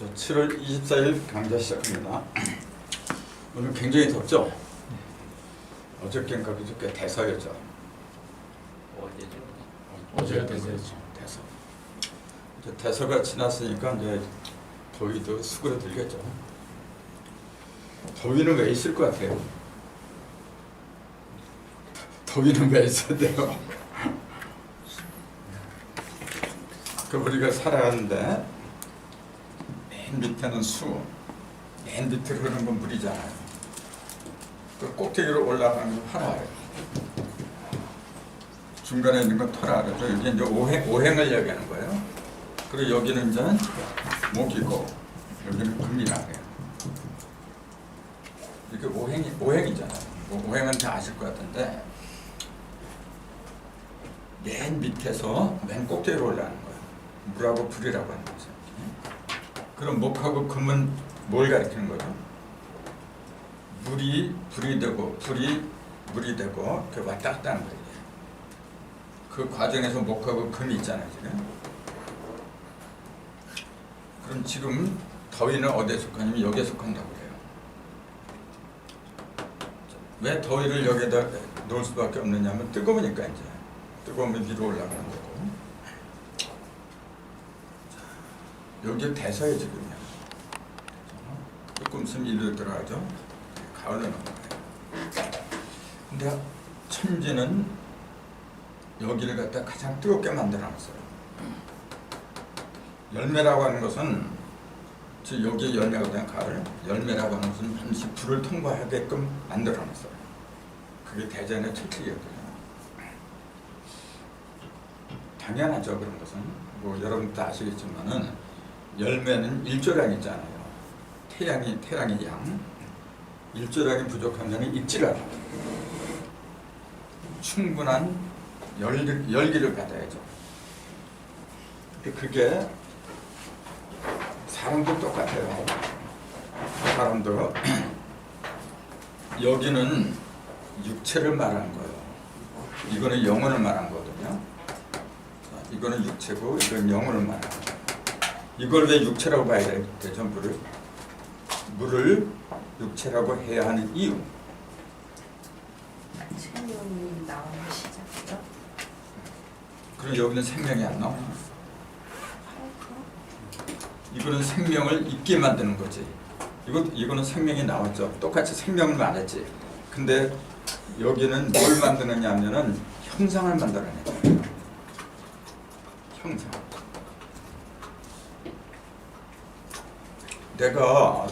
7월 24일 강좌 시작합니다. 오늘 굉장히 덥죠? 어저께인가 그저께 대서였죠. 어제가 대서였죠. 대서. 이제 대서가 지났으니까 이제 더위도 수그러들겠죠. 더위는 왜 있을 것 같아요? 더위는 왜 있어야 돼요? 그 우리가 살아가는데 맨 밑에는 수, 맨 밑으로 흐르는 건 물이잖아요. 그 꼭대기로 올라가는 건 화라예요. 중간에 있는 건 토라죠. 이게 이제 오행을 얘기하는 거예요. 그리고 여기는 이제 목이고 여기는 금이라고 해요. 이게 오행이잖아요. 오행은 다 아실 것 같은데 맨 밑에서 맨 꼭대기로 올라가는 거예요. 물하고 불이라고 하는 거죠. 그럼 목하고 금은 뭘 가리키는 거죠? 물이 불이 되고 불이 물이 되고 그 왔다 갔다 하는 거예요. 그 과정에서 목하고 금이 있잖아요. 지금. 그럼 지금 더위는 어디에 속하냐면 여기에 속한다고 그래요. 왜 더위를 여기에다 놓을 수밖에 없느냐면 뜨거우니까 이제 뜨거우면 위로 올라가는 거고 여기 대서에 지금요. 조금 있으면 일로 들어가죠. 가을로 넘어가요. 근데 천지는 여기를 갖다 가장 뜨겁게 만들어놨어요. 열매라고 하는 것은 즉 여기에 열매거든요. 가을. 열매라고 하는 것은 반드시 불을 통과하게끔 만들어놨어요. 그게 대전의 철칙이거든요. 당연하죠. 그런 것은 뭐 여러분 다 아시겠지만은 열매는 일조량이 있잖아요. 태양이 양. 일조량이 부족하면 익지를 않아요. 충분한 열기를 받아야죠. 그게 사람도 똑같아요. 사람도 여기는 육체를 말하는 거예요. 이거는 영혼을 말하는 거거든요. 이거는 육체고 이건 영혼을 말하는 거예요. 이걸 왜 육체라고 봐야 되죠? 물을 육체라고 해야 하는 이유. 생명이 나오는 시작이죠. 그럼 여기는 생명이 안 나와. 이거는 생명을 있게 만드는 거지. 이거는 생명이 나왔죠. 똑같이 생명을 말했지. 근데 여기는 뭘 만드느냐 하면은 형상을 만들어내는 거예요. 형상. 내가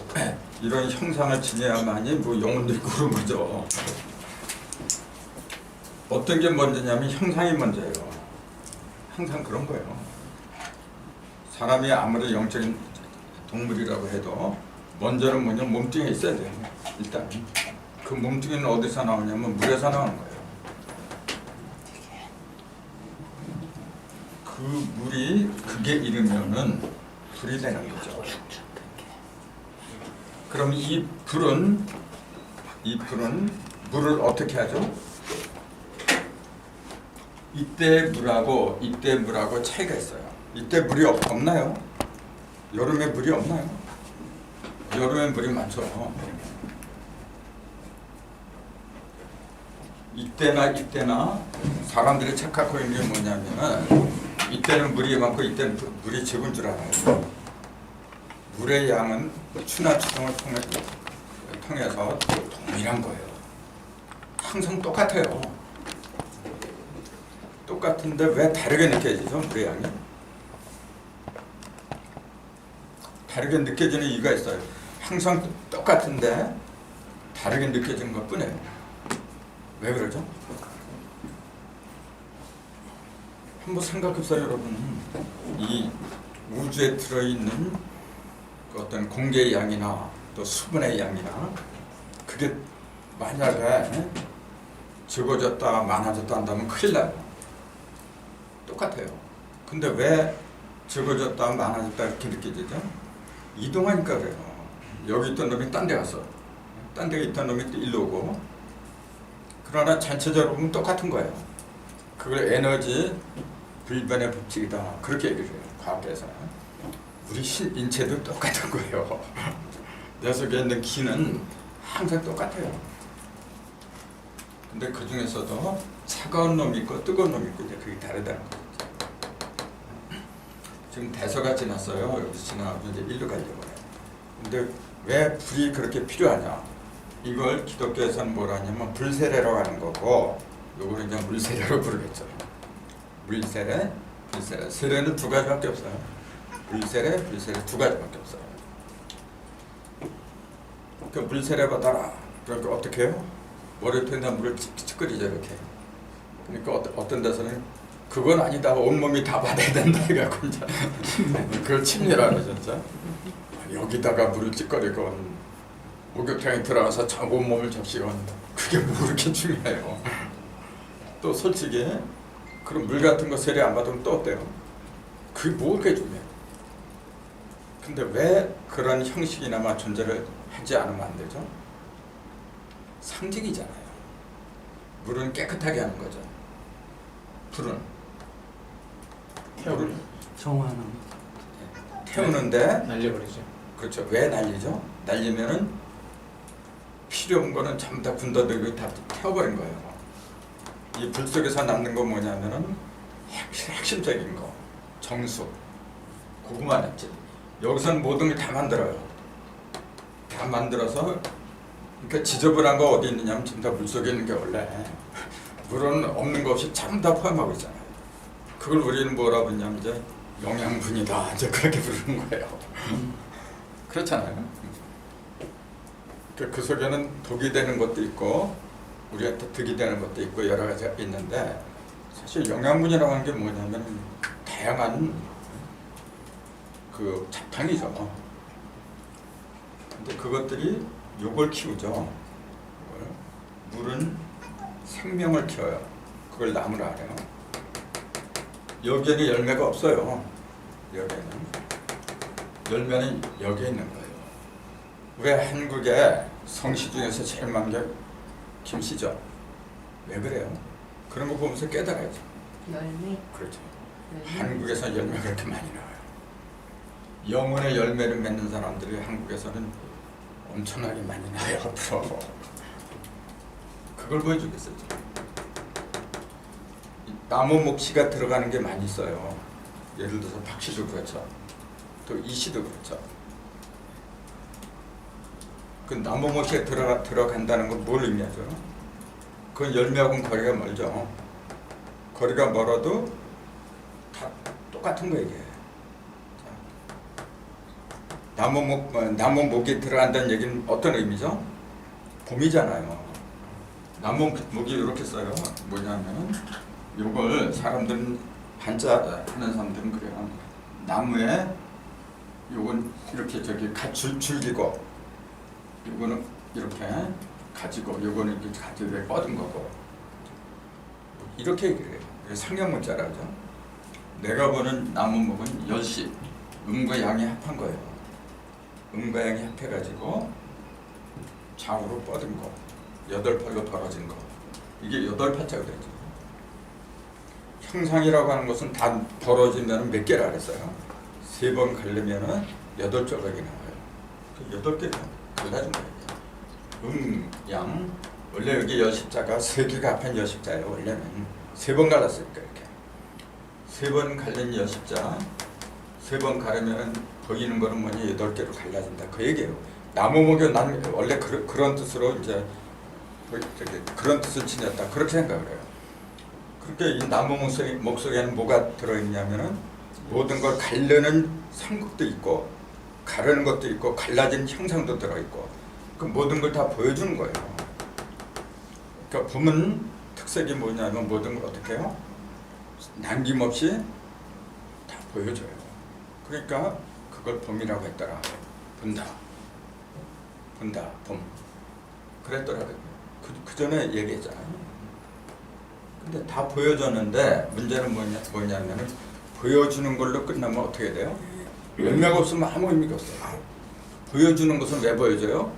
이런 형상을 지녀야만이 뭐 영혼도 있고 그런 거죠. 어떤 게 먼저냐면 형상이 먼저예요. 항상 그런 거예요. 사람이 아무리 영적인 동물이라고 해도 먼저는 뭐냐 몸뚱이에 있어야 돼요. 일단 그 몸뚱이는 어디서 나오냐면 물에서 나오는 거예요. 그 물이 그게 이르면은 불이 되는 거죠. 그럼 이 불은 물을 어떻게 하죠? 이때 물하고 차이가 있어요. 이때 물이 없나요? 여름에 물이 없나요? 여름에 물이 많죠. 이때나 사람들이 착각하고 있는 게 뭐냐면은 이때는 물이 많고 이때는 물이 적은 줄 알아요. 물의 양은 추나 추동을 통해서 동일한 거예요. 항상 똑같아요. 똑같은데 왜 다르게 느껴지죠? 물의 양이? 다르게 느껴지는 이유가 있어요. 항상 똑같은데 다르게 느껴지는 것 뿐이에요. 왜 그러죠? 한번 생각해보세요, 여러분. 이 우주에 들어있는 어떤 공기의 양이나 또 수분의 양이나 그게 만약에 적어졌다 많아졌다 한다면 큰일 나요. 똑같아요. 근데 왜 적어졌다 많아졌다 이렇게 느껴지죠? 이동하니까 그래요. 여기 있던 놈이 딴 데 갔어. 딴 데 있던 놈이 또 일로 오고. 그러나 전체적으로 보면 똑같은 거예요. 그걸 에너지 불변의 법칙이다. 그렇게 얘기를 해요. 과학에서. 우리 인체도 똑같은 거예요. 내 속에 있는 기는 항상 똑같아요. 근데 그 중에서도 차가운 놈이 있고 뜨거운 놈이 있고 이제 그게 다르다는 거죠. 지금 대서가 지났어요. 여기 지나고 이제 일로 가려고 해요. 근데 왜 불이 그렇게 필요하냐? 이걸 기독교에서는 뭐라 하냐면 불세례라고 하는 거고, 요거를 이제 물세례로 부르겠죠. 물세례, 불세례. 세례는 두 가지밖에 없어요. 물세례, 불세례 두 가지밖에 없어요. 그 물세례 받아라. 그러니까 어떻게 해요? 머리통에다 물을 찌끄리죠 이렇게. 그러니까 어떤 데서는 그건 아니다. 온몸이 다 받아야 된다 해갖고 이제 그걸 침례라고 진짜. 여기다가 물을 찌꺼리건 목욕탕에 들어가서 온몸을 적시건 그게 뭐 그렇게 중요해요. 또 솔직히 그런 물 같은 거 세례 안 받으면 또 어때요? 그게 뭐 그렇게 중요해요. 근데 왜 그런 형식이나마 존재를 하지 않으면 안 되죠? 상징이잖아요. 물은 깨끗하게 하는 거죠. 불은 물을 정화하는 태우는데 날려버리죠. 그렇죠. 왜 날리죠? 날리면은 필요 없는 거는 전부 다 군더더기 다 태워버린 거예요. 이 불 속에서 남는 건 뭐냐면은 핵심적인 거, 정수, 고구마 납질. 여기서는 모든 걸 다 만들어요. 다 만들어서 그러니까 지저분한 거 어디 있느냐면 전부 다 물 속에 있는 게 원래 물은 없는 거 없이 전부 다 포함하고 있잖아요. 그걸 우리는 뭐라 부르냐면 이제 영양분이다 이제 그렇게 부르는 거예요. 그렇잖아요. 그 속에는 독이 되는 것도 있고 우리한테 득이 되는 것도 있고 여러 가지가 있는데 사실 영양분이라고 하는 게 뭐냐면 다양한 그 잡탕이죠. 근데 그것들이 요걸 키우죠. 물은 생명을 키워요. 그걸 나무라 그래요. 여기에는 열매가 없어요. 여기에는 열매는 여기에 있는 거예요. 왜 한국의 성씨 중에서 제일 많은 게 김씨죠? 왜 그래요? 그런 거 보면서 깨달아야죠. 열매. 그렇죠. 열매. 한국에서 열매가 그렇게 많이 나와요. 영혼의 열매를 맺는 사람들이 한국에서는 엄청나게 많이 나요. 앞으로 그걸 보여주겠어요. 나무 목씨가 들어가는 게 많이 있어요. 예를 들어서 박씨도 그렇죠. 또 이씨도 그렇죠. 그 나무 목씨에 들어간다는 건 뭘 의미하죠? 그건 열매하고는 거리가 멀죠. 거리가 멀어도 다 똑같은 거예요. 이게. 나무 목이 들어간다는 얘기는 어떤 의미죠? 봄이잖아요. 나무 목이 이렇게 써요. 뭐냐면 요걸 사람들은 한자 하는 사람들은 그래요. 나무에 요건 이렇게 줄기고 요거는 이렇게 가지고 요거는 이렇게 가지고 뻗은 거고 이렇게 얘기를 해요. 상형문자라죠. 내가 보는 나무목은 열시 음과 양이 합한 거예요. 음과 양이 합해가지고 좌우로 뻗은 거, 8팔로 벌어진 거. 이게 8팔자가 되죠. 형상이라고 하는 것은 다 벌어지면 몇 개라 그랬어요? 3번 가르면은 8조각이 나와요. 그 8개가 갈라진 거예요. 양. 원래 여기 여십자가 3개가 합한 여십자예요. 원래는 3번 갈랐으니까 이렇게. 3번 갈린 여십자, 3번 가르면 보이는 거는 뭐니 8개로 갈라진다. 그 얘기예요. 나무목이 난 원래 그런 뜻으로 이제 그런 뜻을 지녔다. 그렇게 생각을 해요. 그러니까 이 나무 목속에는 뭐가 들어있냐면은 모든 걸 가르는 삼국도 있고 가르는 것도 있고 갈라진 형상도 들어있고 그 모든 걸 다 보여주는 거예요. 그러니까 봄은 특색이 뭐냐면 모든 걸 어떻게 해요? 남김없이 다 보여줘요. 그러니까 그걸 봄이라고 했더라. 본다, 봄. 그랬더라고요. 그 전에 얘기했잖아요. 근데 다 보여줬는데 문제는 뭐냐면은 보여주는 걸로 끝나면 어떻게 돼요? 열매가 없으면 아무 의미가 없어요. 보여주는 것은 왜 보여줘요?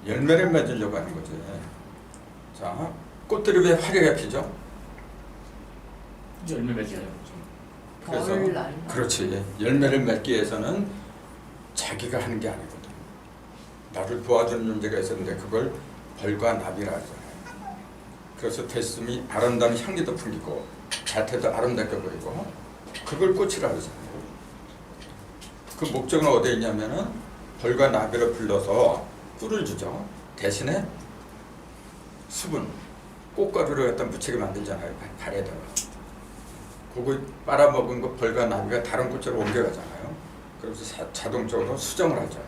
열매를 맺으려고 하는 거지. 자, 꽃들이 왜 화려하게 피죠? 열매 맺어요. 그래서 벌을 낳는. 그렇지. 열매를 맺기 위해서는 자기가 하는 게 아니거든. 나를 도와주는 존재가 있었는데 그걸 벌과 나비라 하잖아요. 그래서 됐음이 아름다운 향기도 풍기고 자태도 아름답게 보이고 그걸 꽃이라 그러잖아요. 그 목적은 어디에 있냐면은 벌과 나비를 불러서 꿀을 주죠. 대신에 수분, 꽃가루를 갖다 묻히게 만들잖아요. 발에다가. 그거 빨아먹은 거 벌과 나비가 다른 꽃으로 옮겨가잖아요. 그래서 자동적으로 수정을 하죠.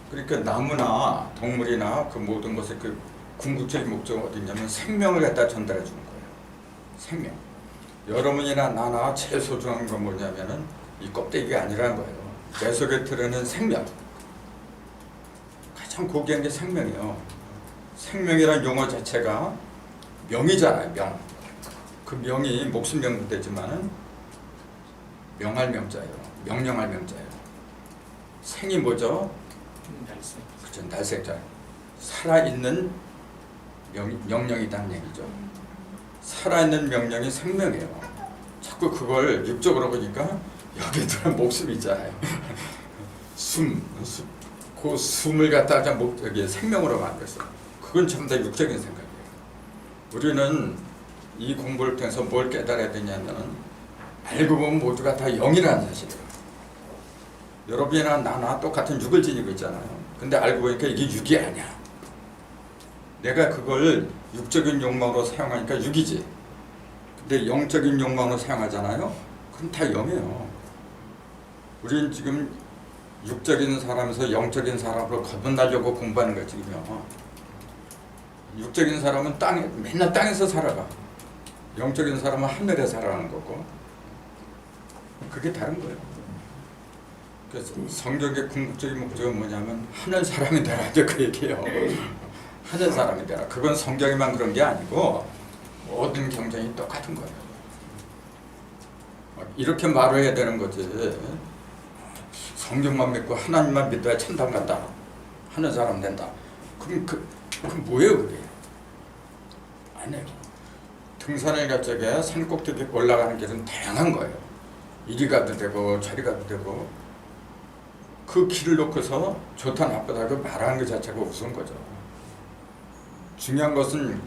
그러니까 나무나 동물이나 그 모든 것의 그 궁극적인 목적은 어디 있냐면 생명을 갖다 전달해 주는 거예요. 생명. 여러분이나 나나 제일 소중한 건 뭐냐면은 이 껍데기가 아니라는 거예요. 내 속에 들어있는 생명. 가장 고귀한 게 생명이에요. 생명이라는 용어 자체가 명이잖아요. 명. 그 명이 목숨명도 되지만은 명할 명자예요. 명령할 명자예요. 생이 뭐죠? 날쌘. 그렇죠. 날생자. 살아있는 명령이라는 얘기죠. 살아있는 명령이 생명이에요. 자꾸 그걸 육적으로 보니까 여기에 들어간 목숨이 있잖아요. 그 숨을 갖다가 여기 생명으로 만들었어. 그건 전부 다 육적인 생각이에요. 우리는 이 공부를 통해서 뭘 깨달아야 되냐면 알고 보면 모두가 다 영이라는 사실이에요. 여러분이나 나나 똑같은 육을 지니고 있잖아요. 근데 알고 보니까 이게 육이 아니야. 내가 그걸 육적인 욕망으로 사용하니까 육이지. 근데 영적인 욕망으로 사용하잖아요. 그럼 다 영이에요. 우리는 지금 육적인 사람에서 영적인 사람으로 거듭나려고 공부하는 거야 지금요. 육적인 사람은 맨날 땅에서 살아가. 영적인 사람은 하늘에 살아가는 거고. 그게 다른 거예요. 그래서 성경의 궁극적인 목적은 뭐냐면 하늘 사람이 되라 이제 그 얘기예요. 하늘 사람이 되라. 그건 성경에만 그런 게 아니고 모든 경전이 똑같은 거예요. 이렇게 말을 해야 되는 거지. 성경만 믿고 하나님만 믿어야 천당 간다. 하늘 사람 된다. 그럼 그 뭐예요 그게? 아니에요. 등산을 갈 적에 산 꼭대기 올라가는 길은 다양한 거예요. 이리 가도 되고 저리 가도 되고 그 길을 놓고서 좋다 나쁘다 그 말하는 것 자체가 우스운 거죠. 중요한 것은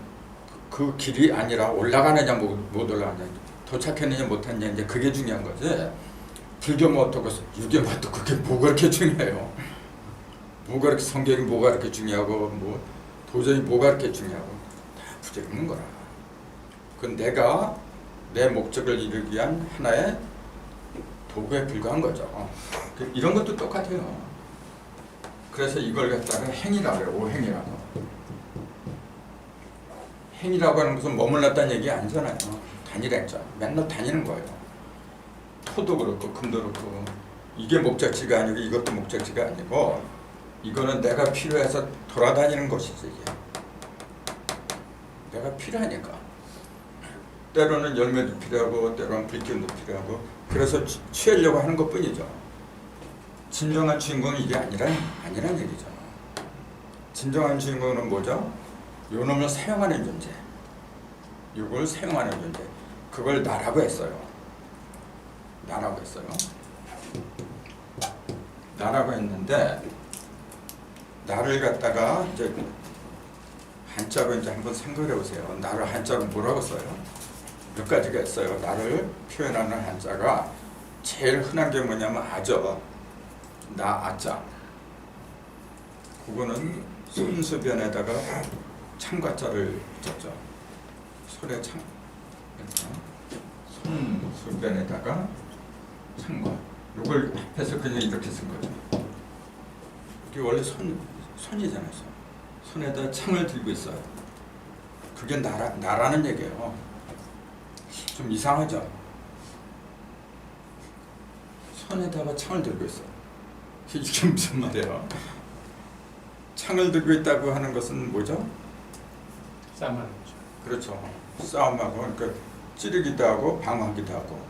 그 길이 아니라 올라가느냐 못 올라가느냐 도착했느냐 못했느냐 이제 그게 중요한 거지. 불교면 어떻고 유교면 어떻고 그게 뭐가 그렇게 중요해요. 뭐가 그렇게 성경이 뭐가 그렇게 중요하고 뭐 도저히 뭐가 그렇게 중요하고 다 부재없는 거라. 그건 내가 내 목적을 이루기 위한 하나의 도구에 불과한 거죠. 이런 것도 똑같아요. 그래서 이걸 갖다가 행위라고 해요. 오행이라고. 행위라고 하는 것은 머물렀다는 얘기 아니잖아요. 단일행자. 맨날 다니는 거예요. 토도 그렇고 금도 그렇고 이게 목적지가 아니고 이것도 목적지가 아니고 이거는 내가 필요해서 돌아다니는 것이지. 이게. 내가 필요하니까. 때로는 열매도 필요하고 때로는 불기운도 필요하고 그래서 취하려고 하는 것뿐이죠. 진정한 주인공은 이게 아니란 얘기죠. 진정한 주인공은 뭐죠? 요놈을 사용하는 존재. 이걸 사용하는 존재. 그걸 나라고 했어요. 나라고 했어요. 나라고 했는데 나를 갖다가 이제 한자로 이제 한번 생각해 보세요. 나를 한자로 뭐라고 써요? 몇 가지가 있어요. 나를 표현하는 한자가 제일 흔한 게 뭐냐면 아죠. 나 아자. 그거는 손수변에다가 창과자를 붙였죠. 손에 창. 손수변에다가 창과. 이걸 합해서 그냥 이렇게 쓴 거죠. 이게 원래 손이잖아요. 손에다 창을 들고 있어요. 그게 나라는 얘기예요. 좀 이상하죠? 손에다가 창을 들고 있어. 이게 무슨 말이에요? 창을 들고 있다고 하는 것은 뭐죠? 싸움하는 거죠. 그렇죠. 싸움하고, 그러니까 찌르기도 하고 방어하기도 하고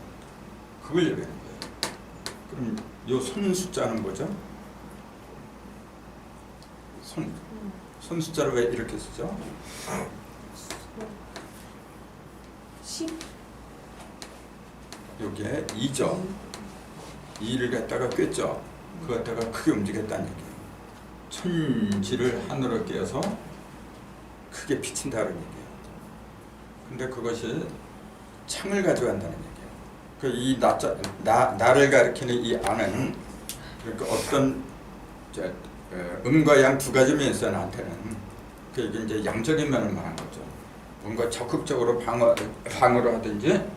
그걸 얘기하는 거예요. 그럼 요 손 숫자는 뭐죠? 손 숫자를 왜 이렇게 쓰죠? 10 요게 2죠. 2를 갖다가 꿰죠. 그거 갖다가 크게 움직였다는 얘기예요. 천지를 하늘로 깨서 크게 비친다는 얘기예요. 근데 그것이 창을 가져간다는 얘기예요. 이 나를 가리키는 이 안은 그러니까 어떤 음과 양 두 가지 면이 있어요. 나한테는. 그게 이제 양적인 면을 말한 거죠. 뭔가 적극적으로 방어를 하든지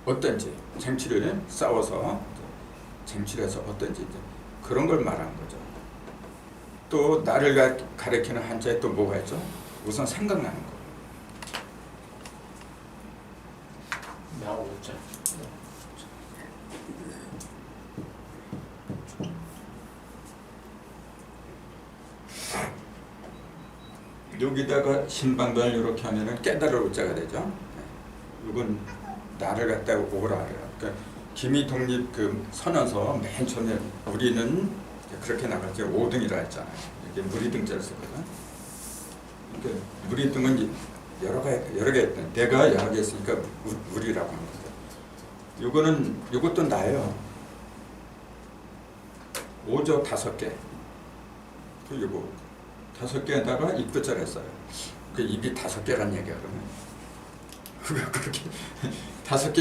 어떤지 쟁취를 싸워서 쟁취해서 어떤지 이제 그런 걸 말하는 거죠. 또 나를 가리키는 한자에 또 뭐가 있죠? 우선 생각나는 거. 나 오자. 여기다가 신방변을 이렇게 하면은 깨달을 오자가 되죠. 이건 나를 갖다가 오라 그래요. 그러니까 기미 독립 그 선언서 맨 처음에 우리는 그렇게 나갔죠. 5등이라 했잖아요. 이게 무리등자를 쓰거든. 그러니까 무리등은 여러 개 있다. 내가 여러 개 있으니까 우리라고 하는 거죠. 이것도 나예요. 5조 5개. 또 이거 5개에다가 입구자를 했어요. 그 입이 5개란 얘기야 그러면. 그렇게 5개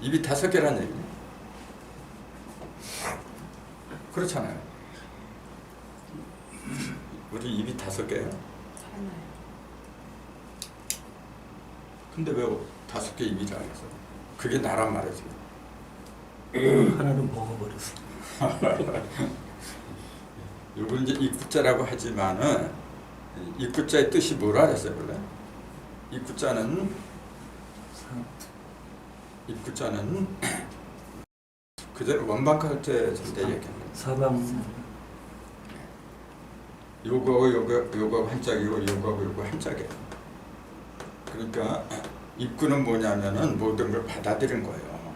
입이 5개란 얘기예요. 그렇잖아요. 우리 입이 5개예요. 하나요. 근데 왜 5개 입이라 그랬어? 그게 나란 말이지. 하나는 먹어버렸어. 요걸 이제 입구자라고 하지만은 입구자의 뜻이 뭐라 그랬어요, 원래? 입구자는 그대로 원박할 때 얘기하는 거예요. 사방 요거하고 한짝이고 요거 한짝이에요. 그러니까 입구는 뭐냐면은 모든 걸 받아들인 거예요.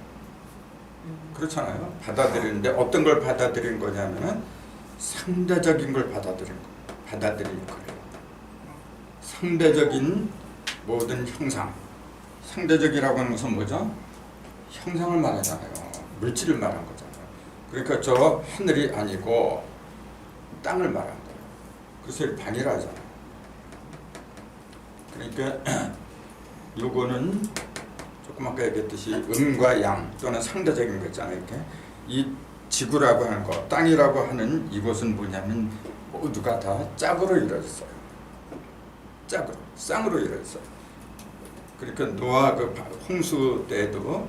그렇잖아요. 받아들이는데 어떤 걸 받아들인 거냐면은 상대적인 걸 받아들인 거예요. 상대적인 모든 형상. 상대적이라고 하는 것은 뭐죠? 형상을 말하잖아요. 물질을 말한 거잖아요. 그러니까 저 하늘이 아니고 땅을 말한 거예요. 그래서 방이라 하잖아요. 그러니까 요거는 조금 아까 얘기했듯이 음과 양 또는 상대적인 거 있잖아요. 이렇게 이 지구라고 하는 거, 땅이라고 하는 이것은 뭐냐면 모두가 다 짝으로 이루어졌어요. 짝으로, 쌍으로 이루어졌어요. 그러니까 노아 그 홍수 때도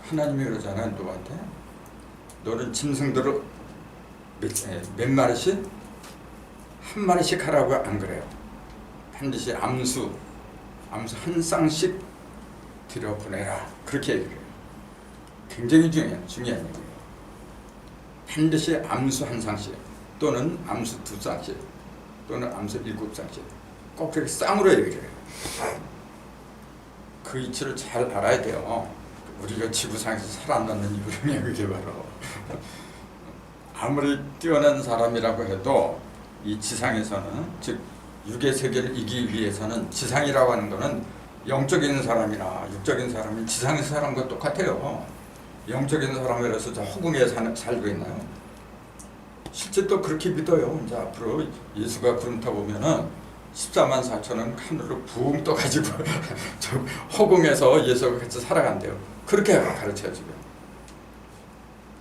하나님이 그러잖아요. 노아한테 너는 짐승들을 몇 마리씩? 한 마리씩 하라고 안 그래요. 반드시 암수 한 쌍씩 들여보내라. 그렇게 얘기해요. 굉장히 중요한 얘기예요. 반드시 암수 한 쌍씩 또는 암수 2쌍씩 또는 암수 7쌍씩 꼭 그렇게 쌍으로 얘기를 해요. 그 이치를 잘 알아야 돼요. 우리가 지구상에서 살아남는 이유는 그게 바로 아무리 뛰어난 사람이라고 해도 이 지상에서는 즉 육의 세계를 이기기 위해서는 지상이라고 하는 거는 영적인 사람이나 육적인 사람이 지상에서 사는 것 똑같아요. 영적인 사람이라서 저 허공에 살고 있나요? 실제 또 그렇게 믿어요. 이제 앞으로 예수가 구름 타보면은 14만 4천은 하늘로 붕 떠가지고 저 허공에서 예수가 같이 살아간대요. 그렇게 가르쳐요 지금.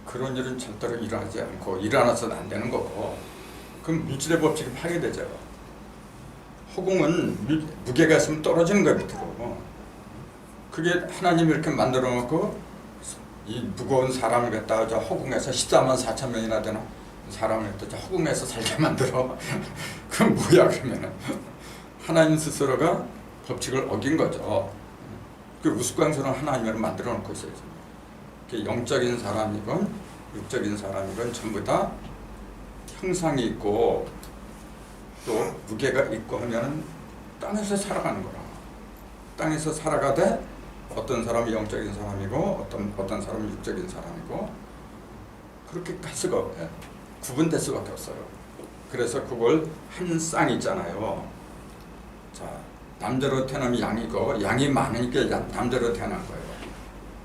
그런 일은 절대로 일어나지 않고 일어나서는 안 되는 거고 그럼 물질의 법칙이 파괴되죠. 허공은 무게가 있으면 떨어지는 거예요 밑으로. 그게 하나님이 이렇게 만들어 놓고 이 무거운 사람을 갖다가 저 허공에서 14만 4천 명이나 되나 사람을 갖다 허공에서 살게 만들어. 그럼 뭐야 그러면은 하나님 스스로가 법칙을 어긴 거죠. 그 우스꽝스러운 하나님을 만들어 놓고 있어요. 영적인 사람이건 육적인 사람이건 전부 다 형상이 있고 또 무게가 있고 하면 땅에서 살아가는 거라. 땅에서 살아가되 어떤 사람이 영적인 사람이고 어떤 사람이 육적인 사람이고 그렇게 갈 수가 없어요. 구분될 수밖에 없어요. 그래서 그걸 한 쌍 있잖아요. 자, 남자로 태어나면 양이고 양이 많으니까 남자로 태어난 거예요.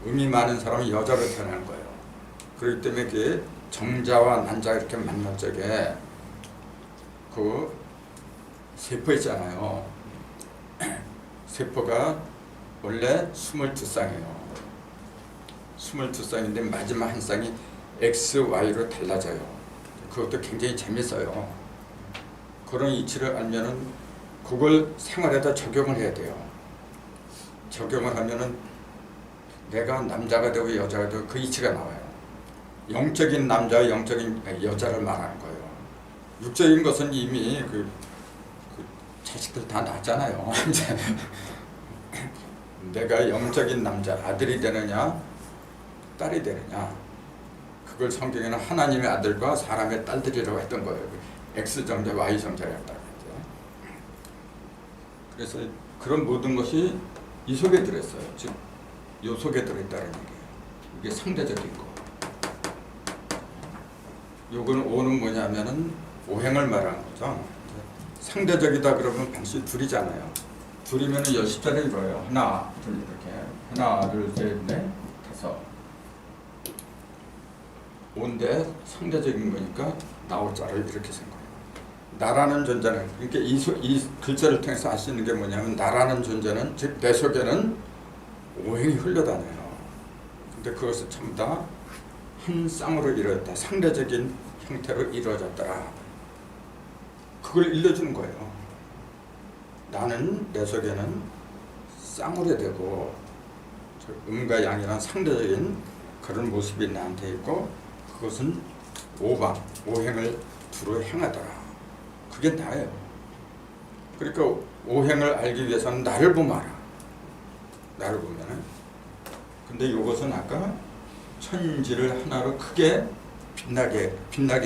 음이 많은 사람은 여자로 태어난 거예요. 그렇기 때문에 그 정자와 난자가 이렇게 만날 적에 그 세포 있잖아요. 세포가 원래 22쌍이에요. 22쌍인데 마지막 한 쌍이 X, Y로 달라져요. 그것도 굉장히 재밌어요. 그런 이치를 알면은 그걸 생활에다 적용을 해야 돼요. 적용을 하면은 내가 남자가 되고 여자가 되고 그 이치가 나와요. 영적인 남자와 영적인 여자를 말하는 거예요. 육적인 것은 이미 그 자식들 다 낳았잖아요. 내가 영적인 남자, 아들이 되느냐 딸이 되느냐, 그걸 성경에는 하나님의 아들과 사람의 딸들이라고 했던 거예요. X정자, Y정자가 있다고 했죠. 그래서 그런 모든 것이 이 속에 들어있어요. 즉, 요 속에 들어있다는 얘기예요. 이게 상대적인 거. 요거는 오는 뭐냐면은 오행을 말하는 거죠. 상대적이다 그러면 방식 둘이잖아요. 둘이면은 10자를 이뤄요. 하나, 둘 이렇게. 하나, 둘, 셋, 넷, 다섯. 5인데 상대적인 거니까 나올 자를 이렇게 쓴 거예요. 나라는 존재는, 그러니까 이 글자를 통해서 알 수 있는 게 뭐냐면, 나라는 존재는, 즉 내 속에는 오행이 흘러다녀요. 근데 그것을 전부 다 한 쌍으로 이루어졌다. 상대적인 형태로 이루어졌더라. 그걸 일러주는 거예요. 나는 내 속에는 쌍으로 되고 음과 양이란 상대적인 그런 모습이 나한테 있고, 그것은 오행을 두루 행하더라. 그게 나예요. 그러니까 오행을 알기 위해서는 나를 보면 알아. 나를 보면은. 근데 이것은 아까 천지를 하나로 크게 빛나게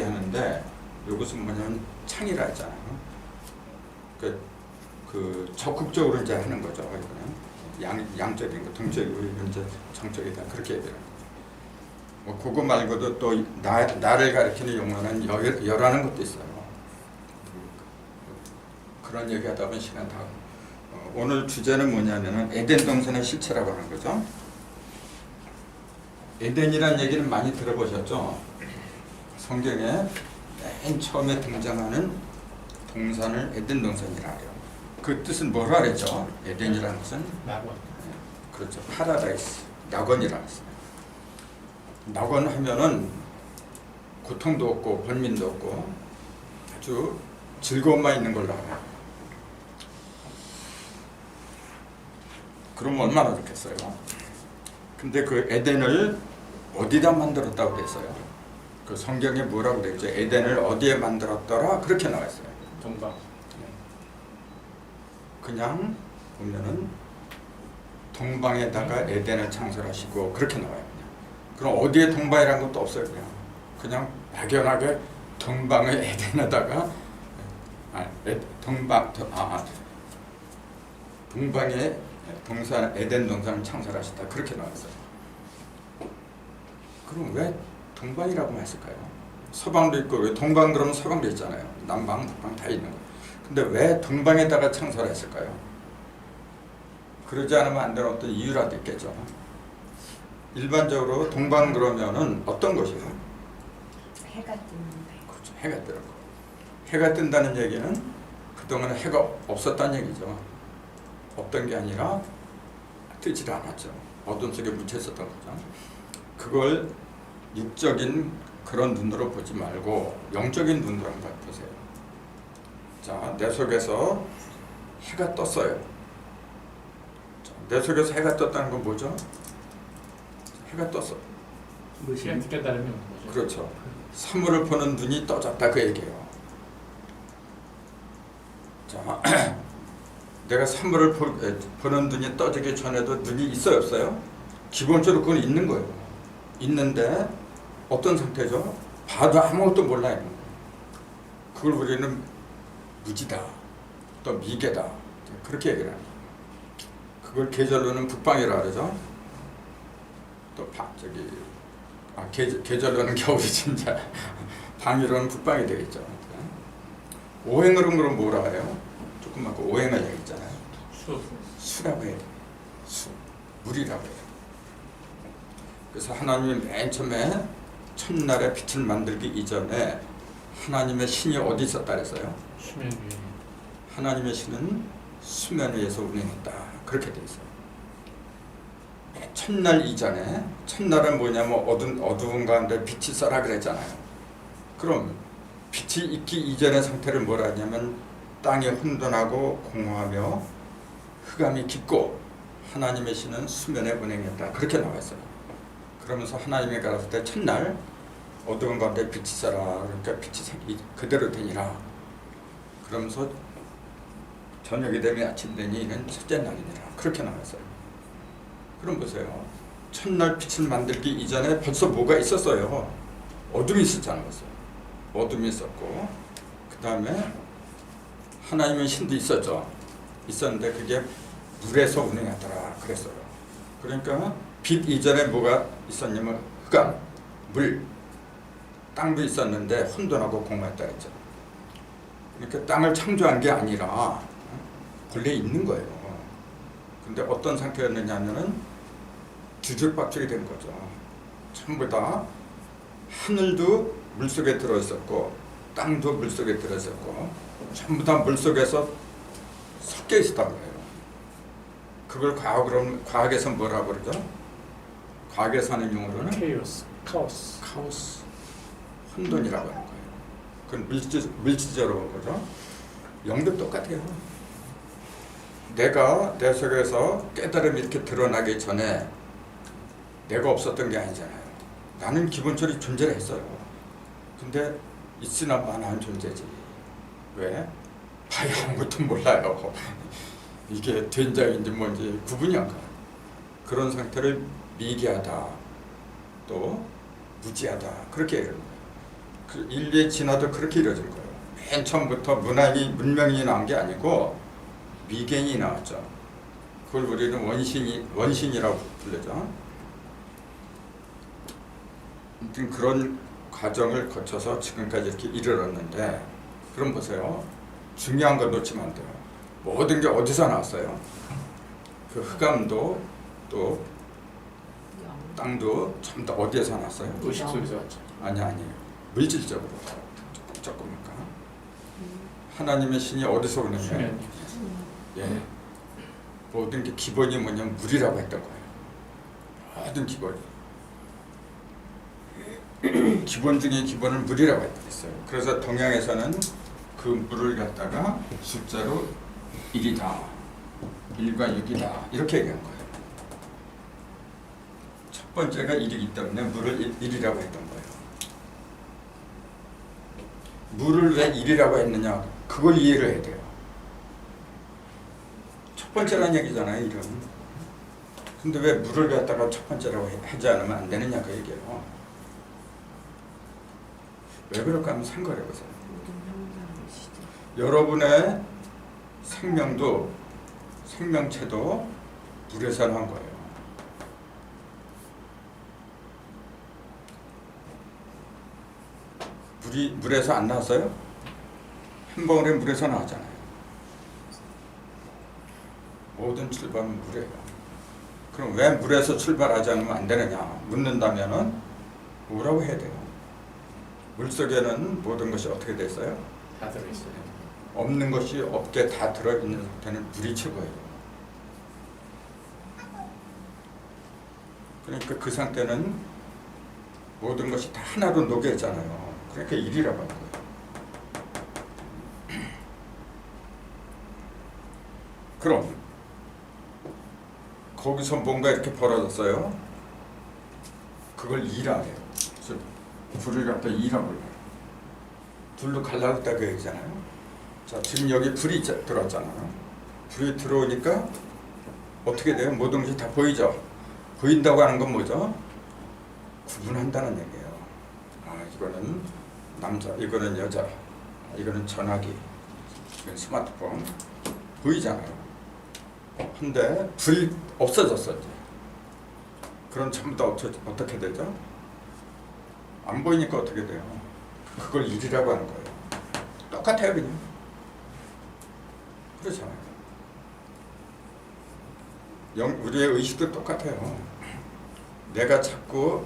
하는데, 이것은 뭐냐면 창이라 했잖아요. 그 적극적으로 이제 하는 거죠. 이거는 양적인 거, 동적이고 이제 정적이다, 그렇게 얘기해요. 뭐 그거 말고도 또 나를 가리키는 용어는 여라는 것도 있어요. 그런 얘기하다 보면 시간 다. 오늘 주제는 뭐냐면은 에덴 동산의 실체라고 하는 거죠. 에덴이라는 얘기는 많이 들어보셨죠? 성경에 맨 처음에 등장하는 동산을 에덴 동산이라 해요. 그 뜻은 뭐라 그랬죠? 에덴이라는 것은 낙원. 그렇죠. 파라다이스, 낙원이라는 뜻이에요. 낙원 하면은 고통도 없고 번민도 없고 아주 즐거움만 있는 걸로 알아요. 그럼 얼마나 좋겠어요. 근데 그 에덴을 어디다 만들었다고 그랬어요? 그 성경에 뭐라고 그랬죠? 에덴을 어디에 만들었더라? 그렇게 나와 있어요. 동방. 그냥 보면은 동방에다가 에덴을 창설하시고 그렇게 나와요. 그럼 어디에 동방이라는 것도 없어요. 그냥 막연하게 동방의 에덴에다가 동방의 동산, 에덴 동산을 창설하셨다, 그렇게 나왔어요. 그럼 왜 동방이라고 했을까요? 서방도 있고, 왜 동방 그러면 서방도 있잖아요. 남방, 북방 다 있는 거예요. 근데 왜 동방에다가 창설했을까요? 그러지 않으면 안 되는 어떤 이유라도 있겠죠. 일반적으로 동방 그러면은 어떤 것이에요? 해가 뜨는데. 그렇죠. 해가 뜨는 거. 해가 뜬다는 얘기는 그동안 해가 없었다는 얘기죠. 없던 게 아니라 뜨지도 않았죠. 어둠 속에 묻혀 있었던 거죠. 그걸 육적인 그런 눈으로 보지 말고 영적인 눈으로 한번 보세요. 자, 내 속에서 해가 떴어요. 자, 내 속에서 해가 떴다는 건 뭐죠? 해가 떴어. 시간 듣게 따르면 뭐죠? 그렇죠. 사물을 보는 눈이 떠졌다, 그 얘기예요. 자, 내가 사물을 보는 눈이 떠지기 전에도 눈이 있어요, 없어요? 기본적으로 그건 있는 거예요. 있는데 어떤 상태죠? 봐도 아무것도 몰라요. 그걸 우리는 무지다, 또 미개다, 그렇게 얘기를 합니다. 그걸 계절로는 북방이라 그러죠. 또 계절로는 겨울이 진짜, 방위로는 북방이 되겠죠. 오행으로는 그럼 뭐라 해요? 조금만 그 오행을 얘기했잖아요. 수라고 해요. 수, 물이라고 해요. 그래서 하나님이 맨 처음에 첫날에 빛을 만들기 이전에 하나님의 신이 어디 있었다 그랬어요? 수면 위에. 하나님의 신은 수면 위에서 운행했다. 그렇게 돼 있어요. 첫날 이전에, 첫날은 뭐냐면 어두운 가운데 빛이 있어라 그랬잖아요. 그럼 빛이 있기 이전의 상태를 뭐라 하냐면 땅이 혼돈하고 공허하며 흑암이 깊고 하나님의 신은 수면에 운행했다. 그렇게 나와 있어요. 그러면서 하나님이 가라사대 때 첫날 어두운 가운데 빛이 있어라. 그러니까 빛이 그대로 되니라. 그러면서 저녁이 되면 아침 되니 이는 첫째 날이니라. 그렇게 나와 있어요. 그럼 보세요. 첫날 빛을 만들기 이전에 벌써 뭐가 있었어요. 어둠이 있었잖아요. 어둠이 있었고 그 다음에 하나님의 신도 있었죠. 있었는데 그게 물에서 운행하더라 그랬어요. 그러니까 빛 이전에 뭐가 있었냐면 흑암, 물, 땅도 있었는데 혼돈하고 공허했다 했죠. 그러니까 땅을 창조한 게 아니라 본래 있는 거예요. 근데 어떤 상태였느냐 하면은 뒤죽박죽이 된 거죠. 전부 다 하늘도 물속에 들어있었고 땅도 물속에 들어있었고 전부 다 물속에서 섞여 있었단 거예요. 그걸 과학에서 뭐라고 그러죠? 과학에서 하는 용어로는 케이오스, 카오스. 카오스, 혼돈이라고 하는 거예요. 그건 물질적으로 거죠. 영도 똑같아요. 내가 내 속에서 깨달음이 이렇게 드러나기 전에 내가 없었던 게 아니잖아요. 나는 기본적으로 존재를 했어요. 근데 있으나 마나한 존재지. 왜? 봐야 아무것도 몰라요. 이게 된장인지 뭔지 구분이 안 가요. 그런 상태를 미개하다, 또 무지하다 그렇게 이루는 거예요. 그 인류에 지나도 그렇게 이루어진 거예요. 맨 처음부터 문명이 나온 게 아니고 미개인이 나왔죠. 그걸 우리는 원신이라고 부르죠. 아무튼 그런 과정을 거쳐서 지금까지 이렇게 이르렀는데, 그럼 보세요. 중요한 건 놓치면 안 돼요. 모든 게 어디서 나왔어요? 그 흑암도 또 땅도 전부 다 어디에서 나왔어요? 의식 속에서 왔죠. 아니에요. 물질적으로 조금일까? 하나님의 신이 어디서 오느냐? 수면. 예, 모든 게 기본이 뭐냐면 물이라고 했던 거예요. 모든 기본이. 기본 중에 기본은 물이라고 했어요. 그래서 동양에서는 그 물을 갖다가 숫자로 1이다, 1과 6이다 이렇게 얘기한 거예요. 첫 번째가 1이기 때문에 물을 1이라고 했던 거예요. 물을 왜 1이라고 했느냐? 그걸 이해를 해야 돼요. 첫 번째라는 얘기잖아요, 1은. 근데 왜 물을 갖다가 첫 번째라고 하지 않으면 안 되느냐 그 얘기예요. 왜 그럴까 하면 생각해보세요. 여러분의 생명도 생명체도 물에서 나온 거예요. 물에서 안 나왔어요? 한 방울의 물에서 나왔잖아요. 모든 출발은 물이에요. 그럼 왜 물에서 출발하지 않으면 안 되느냐 묻는다면은 뭐라고 해야 돼요? 물속에는 모든 것이 어떻게 돼 있어요? 다 들어있어요. 없는 것이 없게 다 들어있는 상태는 물이 최고예요. 그러니까 그 상태는 모든 것이 다 하나로 녹여있잖아요. 그러니까 1이라고 하는 거예요. 그럼 거기서 뭔가 이렇게 벌어졌어요. 그걸 2라 해요. 불을 갖다 2라고 해요. 둘로 갈라졌다고 얘기잖아요. 자, 지금 여기 불이 들어왔잖아요. 불이 들어오니까 어떻게 돼요? 모든 것이 다 보이죠? 보인다고 하는 건 뭐죠? 구분한다는 얘기예요. 아, 이거는 남자, 이거는 여자, 이거는 전화기, 이건 스마트폰. 보이잖아요. 근데 불이 없어졌어 이제. 그럼 전부 다 어떻게 되죠? 안 보이니까 어떻게 돼요? 그걸 1이라고 하는 거예요. 똑같아요 그냥. 그렇잖아요. 우리의 의식도 똑같아요. 내가 자꾸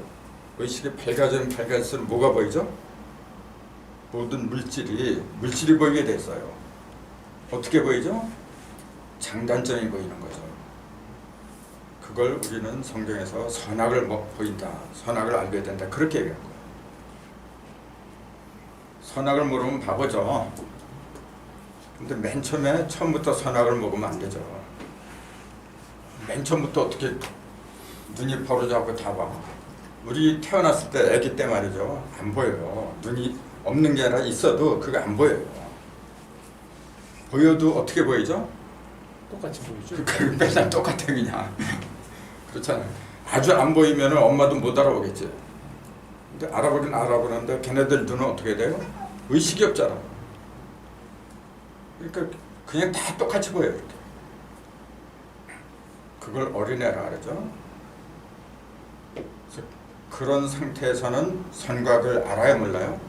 의식이 밝아지면 밝아질수록 뭐가 보이죠? 모든 물질이 보이게 됐어요. 어떻게 보이죠? 장단점이 보이는 거죠. 그걸 우리는 성경에서 선악을 보인다, 선악을 알게 된다 그렇게 얘기한 거예요. 선악을 모르면 바보죠. 근데 맨 처음부터 선악을 먹으면 안 되죠. 맨 처음부터 어떻게 눈이 벌어져갖고 다 봐. 우리 태어났을 때 아기 때 말이죠. 안 보여요. 눈이 없는 게 아니라 있어도 그거 안 보여요. 보여도 어떻게 보이죠? 똑같이 보이죠? 그 맨날 똑같아 그냥. 그렇잖아요. 아주 안 보이면 엄마도 못 알아보겠지. 근데 알아보긴 알아보는데 걔네들 눈은 어떻게 돼요? 의식이 없잖아. 그러니까 그냥 다 똑같이 보여요. 이렇게. 그걸 어린애라 그러죠. 그래서 그런 상태에서는 선악을 알아야 몰라요?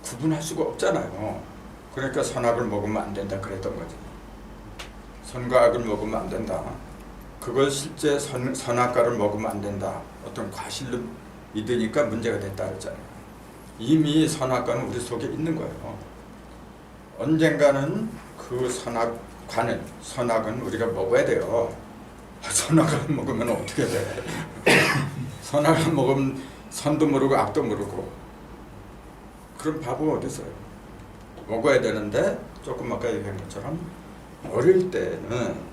구분할 수가 없잖아요. 그러니까 선악을 먹으면 안 된다 그랬던 거지. 선과 악을 먹으면 안 된다. 그걸 실제 선악과를 먹으면 안 된다. 어떤 과실로 믿으니까 문제가 됐다 그랬잖아요. 이미 선악과는 우리 속에 있는 거예요. 언젠가는 그 선악은 우리가 먹어야 돼요. 선악을 먹으면 어떻게 돼? 선악을 먹으면 선도 모르고 악도 모르고 그런 바보가 어디 있어요? 먹어야 되는데 조금 아까 얘기한 것처럼 어릴 때는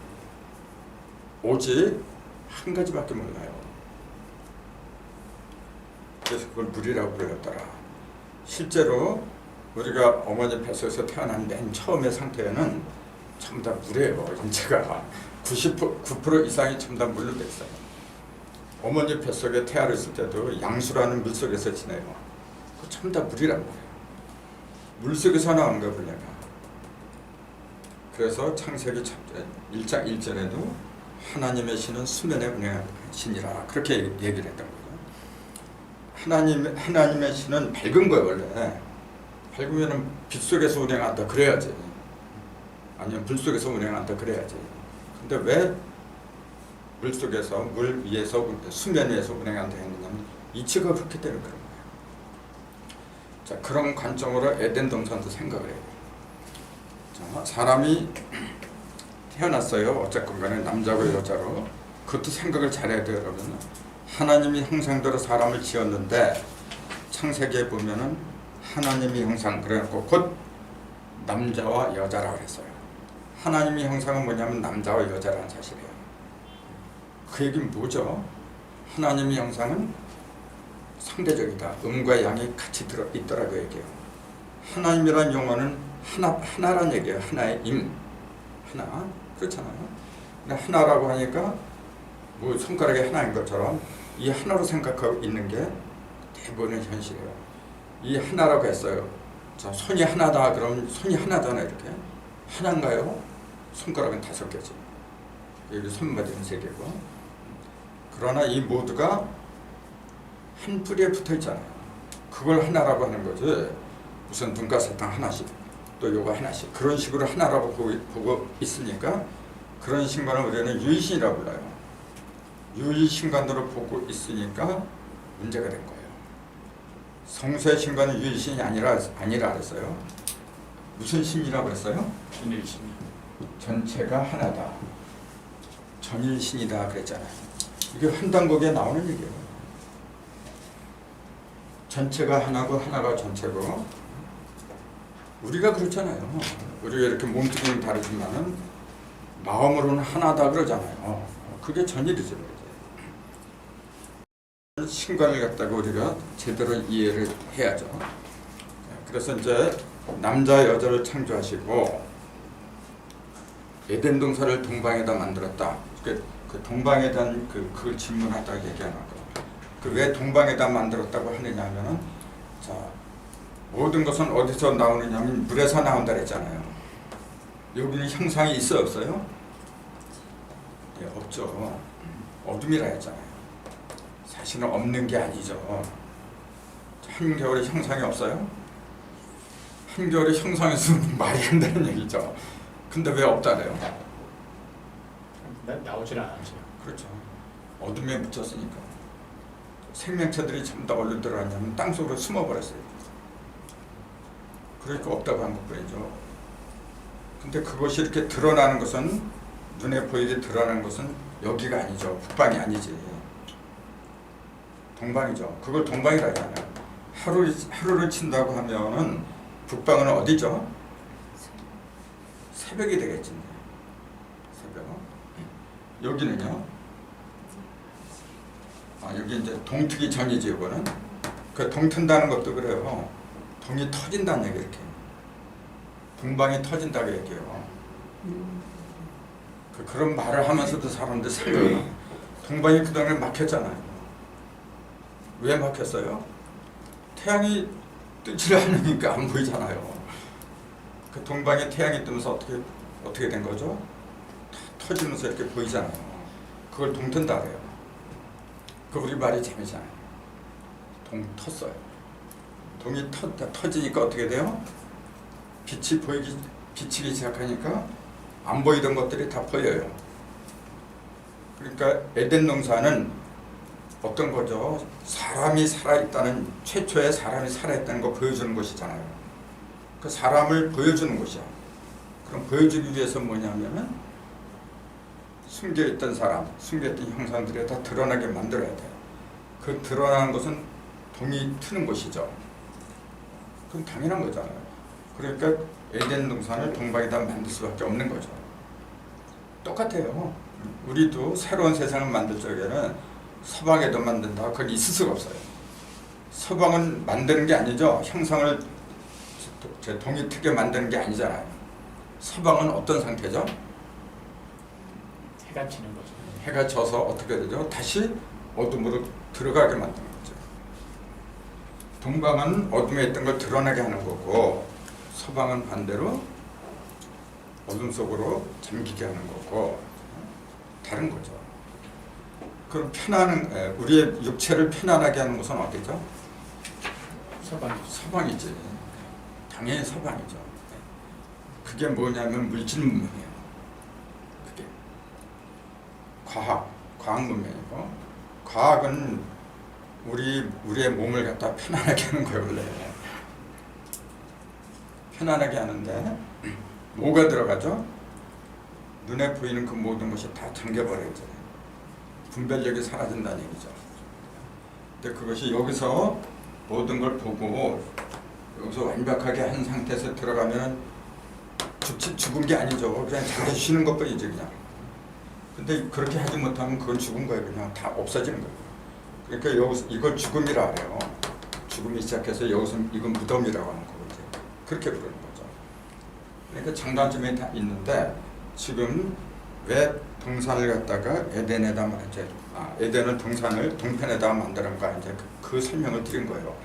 오직 한 가지밖에 몰라요. 그래서 그걸 물이라고 불렀더라. 실제로 우리가 어머니 뱃속에서 태어난 맨 처음의 상태에는 전부 다 물이에요. 인체가 9% 이상이 전부 다 물로 돼 있어요. 어머니 뱃속에 태아를 있을 때도 양수라는 물속에서 지내요. 그 전부 다 물이란 말이에요. 물속에서 나온 거예요, 분야가. 그래서 창세기 1장 1절에도 하나님의 신은 수면에 운행하는 신이라 그렇게 얘기를 했던 거죠. 하나님의 신은 밝은 거예요, 원래. 밝으면 빛 속에서 운행한다 그래야지. 아니면 불 속에서 운행한다 그래야지. 근데 왜 물 속에서, 물 위에서, 수면 위에서 운행한다 했느냐면 이치가 그렇기 때문에 그런 거예요. 자, 그런 관점으로 에덴 동산도 생각을 해야 돼요. 자, 사람이 태어났어요. 어쨌건 간에 남자고 여자로. 그것도 생각을 잘해야 돼요, 여러분. 하나님이 형상대로 사람을 지었는데 창세기에 보면은 하나님의 형상 그래놓고 곧 남자와 여자라고 했어요. 하나님의 형상은 뭐냐면 남자와 여자라는 사실이에요. 그 얘기는 뭐죠? 하나님의 형상은 상대적이다. 음과 양이 같이 들어있더라고 얘기해요. 하나님이란 용어는 하나란 얘기예요. 하나의 하나. 그렇잖아요. 근데 하나라고 하니까 뭐 손가락이 하나인 것처럼 이 하나로 생각하고 있는 게 대부분의 현실이에요. 이 하나라고 했어요. 자, 손이 하나다 그러면 손이 하나잖아요. 이렇게. 하나인가요? 손가락은 5개지. 여기 손마디는 3개고. 그러나 이 모두가 한 뿌리에 붙어 있잖아요. 그걸 하나라고 하는 거지. 무슨 눈과 사탕 하나씩 또 요거 하나씩 그런 식으로 하나라고 보고 있으니까 그런 신관을 우리는 유의신이라고 불러요. 유의신관으로 보고 있으니까 문제가 된 거예요. 성수의 신관은 유의신이 아니라 그랬어요. 무슨 신이라고 했어요? 전일신. 전체가 하나다. 전일신이다 그랬잖아요. 이게 한단국에 나오는 얘기예요. 전체가 하나고 하나가 전체고 우리가 그렇잖아요. 우리가 이렇게 몸뚱이는 다르지만은 마음으로는 하나다 그러잖아요. 그게 전일이죠. 신관을 갖다가 우리가 제대로 이해를 해야죠. 그래서 이제 남자 여자를 창조하시고 에덴 동산을 동방에다 만들었다. 그 동방에 대한 그걸 질문하다가 얘기하는 거예요. 그 왜 동방에다 만들었다고 하느냐 하면은 자 모든 것은 어디서 나오느냐면 물에서 나온다 그랬잖아요. 여기는 형상이 있어요, 없어요? 예, 없죠. 어둠이라 했잖아요. 사실은 없는 게 아니죠. 한겨울에 형상이 없어요? 한겨울에 형상이 있으면 말이 안 되는 얘기죠. 근데 왜 없다래요? 나오질 않았죠. 그렇죠. 어둠에 묻혔으니까. 생명체들이 전부 다 어디로 들어갔냐면 땅속으로 숨어버렸어요. 그러니까 없다고 한 것뿐이죠. 근데 그것이 이렇게 드러나는 것은, 눈에 보이게 드러나는 것은 여기가 아니죠. 북방이 아니지. 동방이죠. 그걸 동방이라 하잖아요. 하루를 친다고 하면은 북방은 어디죠? 새벽이 되겠지. 새벽. 여기는요? 여기 이제 동트기 전이지, 이거는. 그 동튼다는 것도 그래요. 동이 터진다는 얘기, 이렇게. 동방이 터진다고 얘기해요. 그런 말을 하면서도 사람들 살려요. 동방이 그동안에 막혔잖아요. 왜 막혔어요? 태양이 뜨지 않으니까 안 보이잖아요. 그 동방에 태양이 뜨면서 어떻게 된 거죠? 터지면서 이렇게 보이잖아요. 그걸 동튼다 그래요. 그 우리 말이 재미잖아요. 동 텄어요. 동이 터지니까 어떻게 돼요? 빛이 비치기 시작하니까 안 보이던 것들이 다 보여요. 그러니까 에덴 동산은 어떤 거죠? 사람이 살아있다는, 최초의 사람이 살아있다는 거 보여주는 곳이잖아요. 그 사람을 보여주는 곳이야. 그럼 보여주기 위해서 뭐냐면은 숨겨있던 사람, 숨겨있던 형상들이 다 드러나게 만들어야 돼요. 그 드러나는 것은 동이 트는 곳이죠. 그럼 당연한 거잖아요. 그러니까 에덴 동산을 동방에다 만들 수밖에 없는 거죠. 똑같아요. 우리도 새로운 세상을 만들 적에는 서방에도 만든다. 그건 있을 수가 없어요. 서방은 만드는 게 아니죠. 형상을 동이 트게 만드는 게 아니잖아요. 서방은 어떤 상태죠? 해가 지는 거죠. 해가 져서 어떻게 되죠? 다시 어둠으로 들어가게 만드는 거죠. 동방은 어둠에 있던 걸 드러나게 하는 거고, 서방은 반대로 어둠 속으로 잠기게 하는 거고, 다른 거죠. 그럼 우리의 육체를 편안하게 하는 것은 어디죠? 서방이지. 당연히 서방이죠. 그게 뭐냐면 물질 문명이에요. 그게 과학 문명이고, 과학은 우리의 몸을 갖다 편안하게 하는 거예요, 원래. 편안하게 하는데 뭐가 들어가죠? 눈에 보이는 그 모든 것이 다 잠겨버려야죠. 분별력이 사라진다는 얘기죠. 근데 그것이 여기서 모든 걸 보고 여기서 완벽하게 한 상태에서 들어가면 죽은 게 아니죠. 그냥 잠깐 쉬는 것뿐이지, 그냥. 근데 그렇게 하지 못하면 그건 죽은 거예요. 그냥 다 없어지는 거예요. 그러니까 여기서 이걸 죽음이라 그래요. 죽음이 시작해서 여기서 이건 무덤이라고 하는 거고, 이제 그렇게 부르는 거죠. 그러니까 장단점이 다 있는데, 지금 왜 동산을 갖다가 에덴을 동편에다 만드는가, 이제 그 설명을 드린 거예요.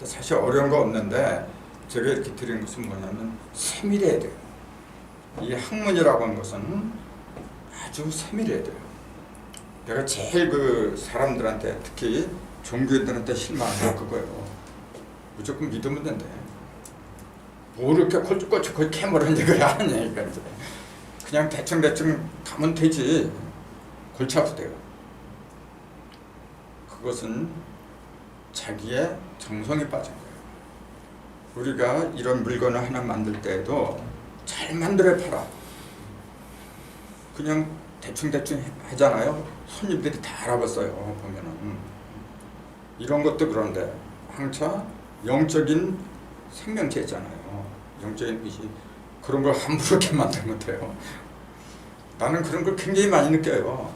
사실 어려운 거 없는데 제가 이렇게 드린 것은 뭐냐면 세밀해야 돼요. 이 학문이라고 하는 것은 아주 세밀해야 돼요. 내가 제일 그 사람들한테, 특히 종교인들한테 실망한 거 그거예요. 무조건 믿으면 된대. 뭐 이렇게 콜쭉콜쭉 캐물은 얘기를 하느냐니까. 그냥 대충 가면 되지. 골치 아프대요. 그것은 자기의 정성이 빠진 거예요. 우리가 이런 물건을 하나 만들 때에도 잘 만들어 팔아. 그냥 대충 하잖아요. 손님들이 다 알아봤어요. 보면은 이런 것도 그런데 항차 영적인 생명체 있잖아요. 영적인 빛이 그런 걸 함부로 이렇게 만들면 돼요. 나는 그런 걸 굉장히 많이 느껴요.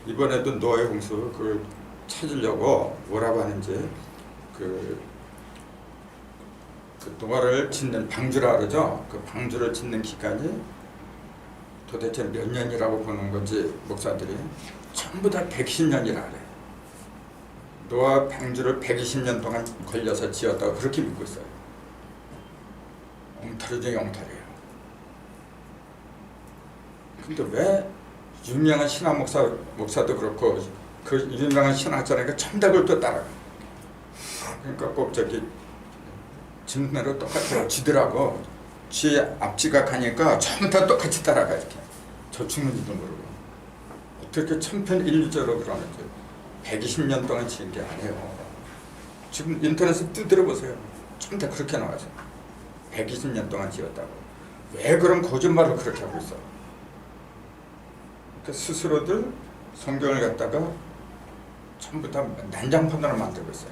이번에도 노예 홍수 그걸 찾으려고 뭐라고 하는지 그 노아를 짓는 방주라 그러죠. 그 방주를 짓는 기간이 도대체 몇 년이라고 보는 건지 목사들이 전부 다 110년이라 그래. 노아 방주를 120년 동안 걸려서 지었다고 그렇게 믿고 있어요. 엉터리 중에 엉터리예요. 근데 왜 유명한 신학 목사도 그렇고 그 유명한 신학자니까 첨답을 또 따라가. 그러니까 꼭 짓는 대로 똑같아요. 지더라고. 지 앞지가 가니까 전부 다 똑같이 따라가 이렇게. 저 죽는지도 모르고. 어떻게 천편일률적으로 그러는지 120년 동안 지은 게 아니에요. 지금 인터넷에 두드려 보세요. 좀 더 그렇게 나와서 120년 동안 지었다고. 왜 그런 거짓말을 그렇게 하고 있어? 그러니까 스스로들 성경을 갖다가 전부 다 난장판으로 만들고 있어요.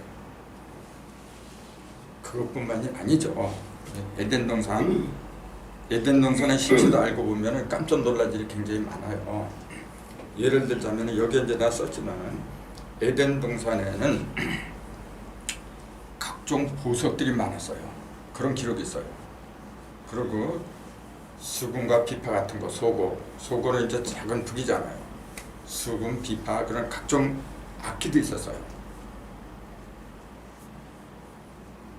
그것뿐만이 아니죠. 에덴 동산의 실체도 알고 보면 깜짝 놀랄 일이 굉장히 많아요. 예를 들자면 여기 이제 다 썼지만 에덴 동산에는 각종 보석들이 많았어요. 그런 기록이 있어요. 그리고 수금과 비파 같은 거, 소고는 이제 작은 북이잖아요. 수금, 비파 그런 각종 악기도 있었어요.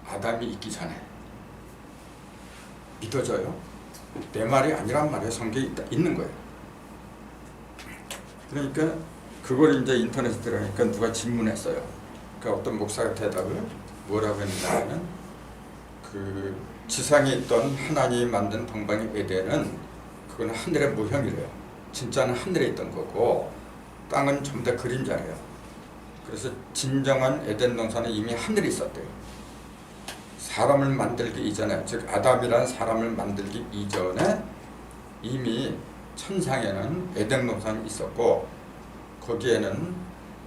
아담이 있기 전에. 믿어져요? 내 말이 아니란 말이에요. 성경에 있는 거예요. 그러니까 그걸 이제 인터넷에 들어가니까 누가 질문했어요. 그러니까 어떤 목사가 대답을 뭐라고 했냐면 그 지상에 있던 하나님이 만든 동방의 에덴은 그건 하늘의 모형이래요. 진짜는 하늘에 있던 거고 땅은 전부 다 그림자래요. 그래서 진정한 에덴 동산은 이미 하늘에 있었대요. 사람을 만들기 이전에, 즉 아담이라는 사람을 만들기 이전에 이미 천상에는 에덴 동산이 있었고 거기에는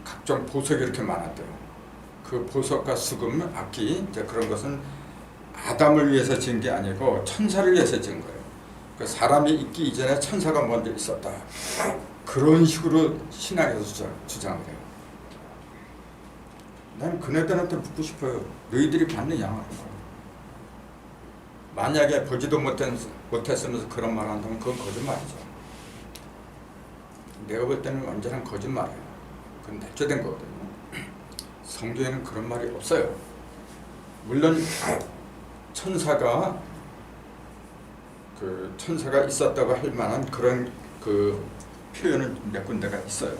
각종 보석이 이렇게 많았대요. 그 보석과 수금, 악기 이제 그런 것은 아담을 위해서 지은 게 아니고 천사를 위해서 지은 거예요. 그 사람이 있기 이전에 천사가 먼저 있었다. 그런 식으로 신학에서 주장을 해요. 난 그네들한테 묻고 싶어요. 너희들이 봤느냐? 만약에 보지도 못했으면서 그런 말 한다면 그건 거짓말이죠. 내가 볼 때는 완전한 거짓말이에요. 그건 내재된 거거든요. 성경에는 그런 말이 없어요. 물론 천사가 있었다고 할 만한 그런 그 표현은 몇 군데가 있어요.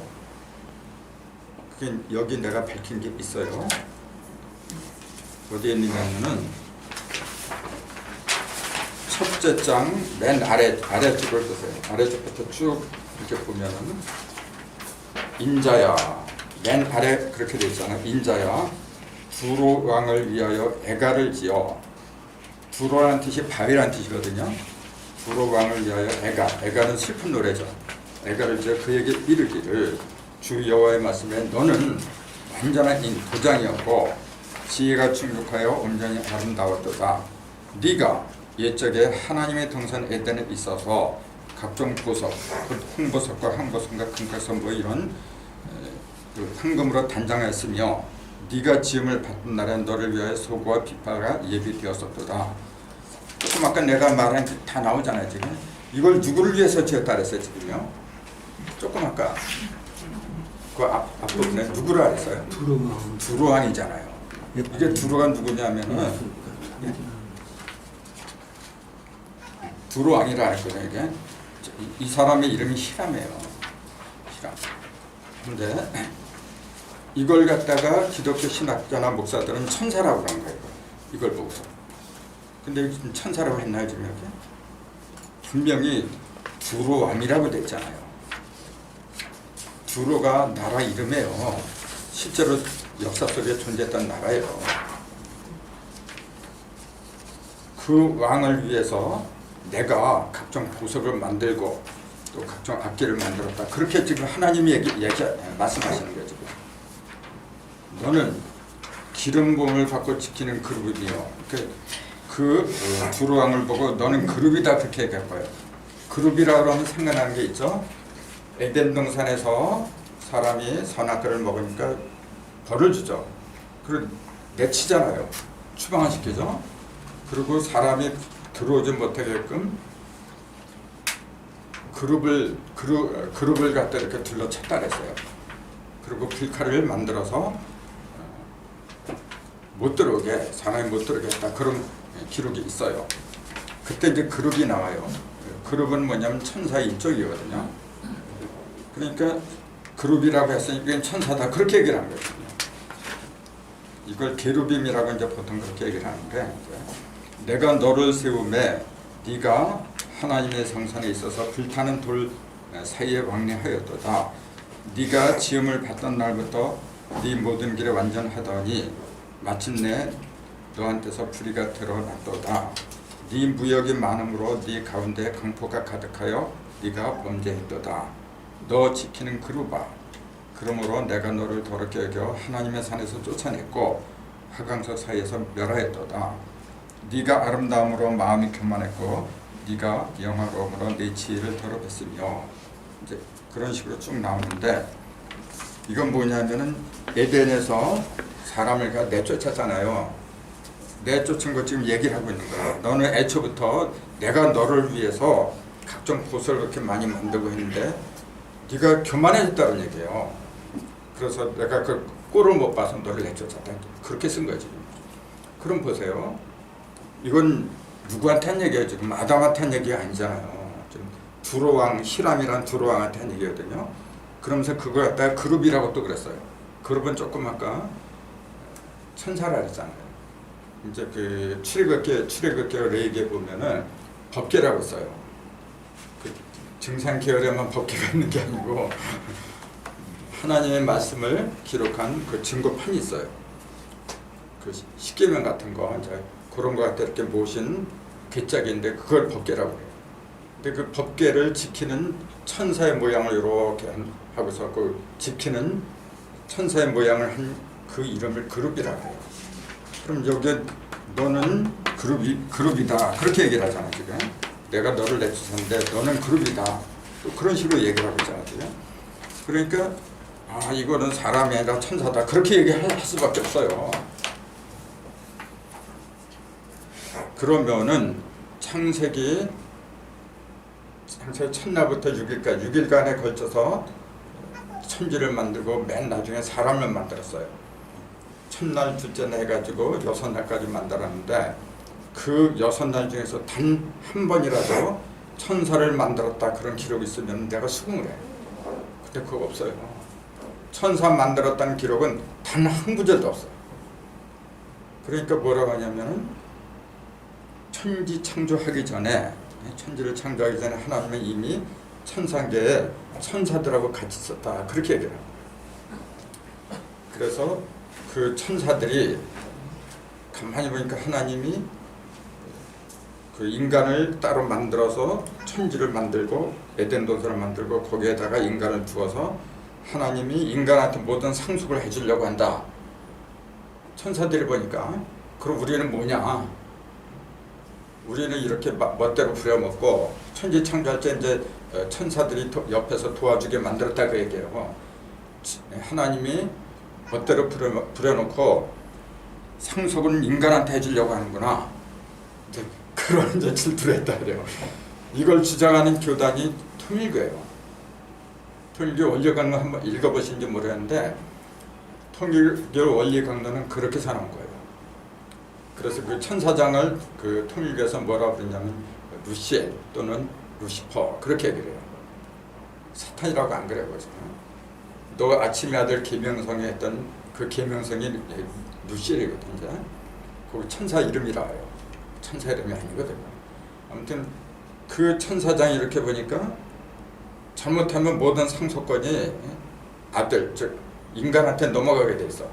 그게 여기 내가 밝힌 게 있어요. 어디에 있느냐면은 첫째 장 맨 아래쪽을 보세요. 아래쪽부터 쭉 이렇게 보면은 인자야, 맨 아래 그렇게 돼 있잖아요. 인자야, 두로 왕을 위하여 애가를 지어. 두로라는 뜻이 바위라는 뜻이거든요. 두로 왕을 위하여 애가는 슬픈 노래죠. 애가를 지어 그에게 이르기를 주 여호와의 말씀에 너는 완전한 도장이었고 지혜가 충족하여 온전히 아름다웠도다. 네가 옛적에 하나님의 동산 에덴에 있어서 각종 보석, 홍보석과 항보석과 금가석 뭐 이런 황금으로 단장하였으며 네가 지음을 받은 날에 너를 위하여 소고와 비파가 예비되었었도다. 조금 아까 내가 말한 게 다 나오잖아요. 지금 이걸 누구를 위해서 지었다 그랬어요. 지금요. 조금 아까 그 앞부분에 누구를 알았어요? 두로왕이잖아요. 이게 두로가 누구냐면은 두로왕이라 했거든요. 이게 이 사람의 이름이 히람이에요. 히람. 근데 이걸 갖다가 기독교 신학자나 목사들은 천사라고 그런 거예요. 이걸 보고서. 근데 천사라고 했나요 지금 여기? 분명히 두로왕이라고 됐잖아요. 두로가 나라 이름이에요. 실제로 역사 속에 존재했던 나라예요. 그 왕을 위해서 내가 각종 보석을 만들고 또 각종 악기를 만들었다. 그렇게 지금 하나님이 말씀하시는 거죠. 너는 기름 부음을 받고 지키는 그룹이요. 그 두로왕을 보고 너는 그룹이다 그렇게 얘기할 거예요. 그룹이라고 하면 생각나는 게 있죠. 에덴 동산에서 사람이 선악과를 먹으니까 벌을 주죠. 그리고 내치잖아요. 추방을 시키죠. 그리고 사람이 들어오지 못하게끔 그룹을 갖다 이렇게 둘러쳤다 그랬어요. 그리고 빌카를 만들어서 못 들어오게, 사람이 못 들어오게 했다. 그런 기록이 있어요. 그때 이제 그룹이 나와요. 그룹은 뭐냐면 천사의 일종이거든요. 그러니까 그룹이라고 했으니까 이건 천사다. 그렇게 얘기를 하는 거거든요. 이걸 게루빔이라고 이제 보통 그렇게 얘기를 하는데, 내가 너를 세우매 네가 하나님의 성산에 있어서 불타는 돌 사이에 왕래하였도다. 네가 지음을 받던 날부터 네 모든 길에 완전하더니 마침내 너한테서 불의가 드러났도다. 네 무역이 많음으로 네 가운데 강포가 가득하여 네가 범죄했도다. 너 지키는 그루바. 그러므로 내가 너를 더럽게 여겨 하나님의 산에서 쫓아냈고 화강석 사이에서 멸하였도다. 네가 아름다움으로 마음이 교만했고 네가 영화로움으로 네 지혜를 더럽혔으며, 이제 그런 식으로 쭉 나오는데, 이건 뭐냐면은 에덴에서 사람을 내쫓았잖아요. 내쫓은 거 지금 얘기를 하고 있는 거예요. 너는 애초부터 내가 너를 위해서 각종 보석을 그렇게 많이 만들고 했는데 네가 교만해졌다는 얘기예요. 그래서 내가 그 꼴을 못 봐서 너를 내쫓았다. 그렇게 쓴 거지. 그럼 보세요. 이건 누구한테 한 얘기예요? 지금 아담한테 한 얘기가 아니잖아요. 지금 두로왕, 히람이란 두로왕한테 한 얘기거든요. 그러면서 그걸 갖다가 그룹이라고 또 그랬어요. 그룹은 조금 아까 천사라 그랬잖아요. 이제 그 출애굽기 레위기에 보면은 법계라고 써요. 그 증상 계열에만 법계가 있는 게 아니고 하나님의 말씀을 기록한 그 증거판이 있어요. 그 십계명 같은 거 이제 그런 거 갖다 이렇게 모신 괴짝인데 그걸 법계라고 해요. 근데 그 법계를 지키는 천사의 모양을 이렇게 하고서 그 지키는 천사의 모양을 한 그 이름을 그룹이라고 해요. 그럼 여기 너는 그룹이다 그렇게 얘기를 하잖아. 지금 내가 너를 내쫓았는데 너는 그룹이다, 또 그런 식으로 얘기를 하고 있잖아. 지금 그러니까 이거는 사람이 아니라 천사다 그렇게 얘기할 수밖에 없어요. 그러면은 창세기 첫날부터 6일간에 걸쳐서 천지를 만들고 맨 나중에 사람을 만들었어요. 첫날 둘째 날 해가지고 6날까지 만들었는데 그 6날 중에서 단 한 번이라도 천사를 만들었다 그런 기록이 있으면 내가 수긍을 해. 근데 그거 없어요. 천사 만들었다는 기록은 단 한 구절도 없어요. 그러니까 뭐라고 하냐면은 천지 창조하기 전에, 천지를 창조하기 전에 하나님은 이미 천상계에 천사들하고 같이 있었다 그렇게 얘기를 합니다. 그래서 그 천사들이 가만히 보니까 하나님이 그 인간을 따로 만들어서 천지를 만들고 에덴 동산을 만들고 거기에다가 인간을 두어서 하나님이 인간한테 모든 상속을 해주려고 한다. 천사들이 보니까 그럼 우리는 뭐냐? 우리는 이렇게 멋대로 부려먹고 천지 창조할 때 이제 천사들이 옆에서 도와주게 만들었다 그 얘기예요. 하나님이 멋대로 부려놓고 상속은 인간한테 해주려고 하는구나. 이제 그런 이제 질투를 했다 그래요. 이걸 주장하는 교단이 통일교예요. 통일교 원리강론 한번 읽어보신지 모르겠는데 통일교 원리강론은 그렇게 사는 거예요. 그래서 그 천사장을 그 통일교에서 뭐라고 부르냐면 루시엘 또는 루시퍼 그렇게 얘기를 해요. 사탄이라고 안 그래요. 너 아침의 아들 계명성에 했던 그 계명성이 루시엘이거든요. 그 천사 이름이라 해요. 천사 이름이 아니거든요. 아무튼 그 천사장이 이렇게 보니까 잘못하면 모든 상속권이 아들 즉 인간한테 넘어가게 돼 있어.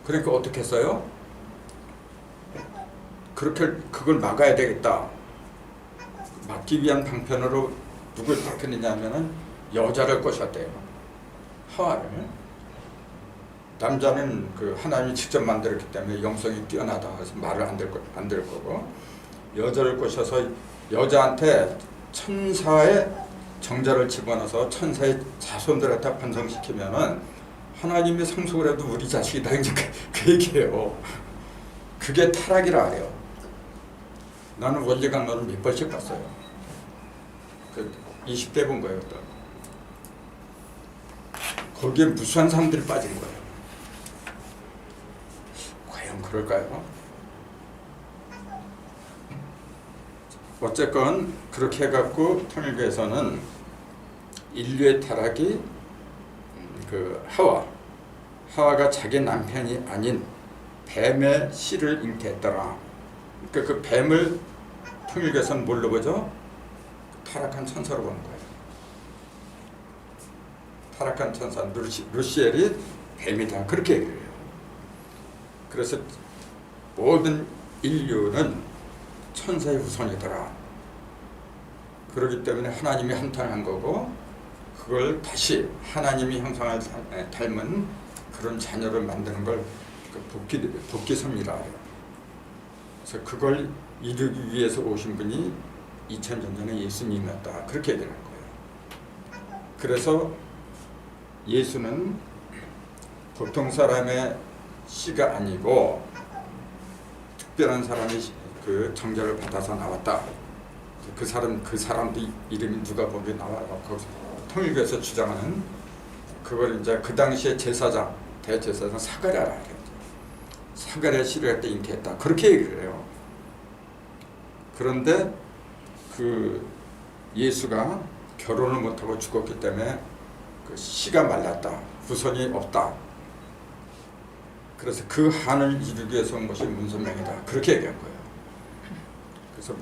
그러니까 어떻게 했어요? 그렇게 그걸 막아야 되겠다. 막기 위한 방편으로 누굴 택했느냐면은 여자를 꼬셨대요. 하와를. 남자는 그 하나님이 직접 만들었기 때문에 영성이 뛰어나다 해서 말을 안 들 거고, 여자를 꼬셔서 여자한테 천사의 정자를 집어넣어서 천사의 자손들한테 번성시키면은 하나님이 상속을 해도 우리 자식이다 이제 그 얘기예요. 그게 타락이라 그래요. 나는 원리강론을 몇 번씩 봤어요. 그 20대 본 거예요. 또. 거기에 무수한 사람들이 빠진 거예요. 과연 그럴까요? 어쨌건 그렇게 해갖고 통일교에서는 인류의 타락이 그 하와가 자기 남편이 아닌 뱀의 씨를 잉태했더라. 그러니까 그 뱀을 통일교에서는 뭘로 보죠? 타락한 천사로 보는 거예요. 타락한 천사 루시엘이 뱀이다 그렇게 얘기를 해요. 그래서 모든 인류는 천사의 후손이더라. 그렇기 때문에 하나님이 한탄한 거고 그걸 다시 하나님이 형상을 닮은 그런 자녀를 만드는 걸 복귀섭리라 해요. 그래서 그걸 이루기 위해서 오신 분이 2000년 전에 예수님이었다 그렇게 얘기를 한 거예요. 그래서 예수는 보통 사람의 씨가 아니고 특별한 사람의 그 정죄를 받아서 나왔다. 그 사람도 이름이 누가 보기에 나와요. 통일교에서 주장하는 그걸 이제 그 당시에 제사장 대제사장 사가랴라 그랬죠. 사가랴 시를 때 잉태했다 그렇게 얘기를 해요. 그런데 그 예수가 결혼을 못하고 죽었기 때문에 그 씨가 말랐다. 후손이 없다. 그래서 그 한을 이루기 위해서 온 것이 문선명이다. 그렇게 얘기한 거예요. 그래서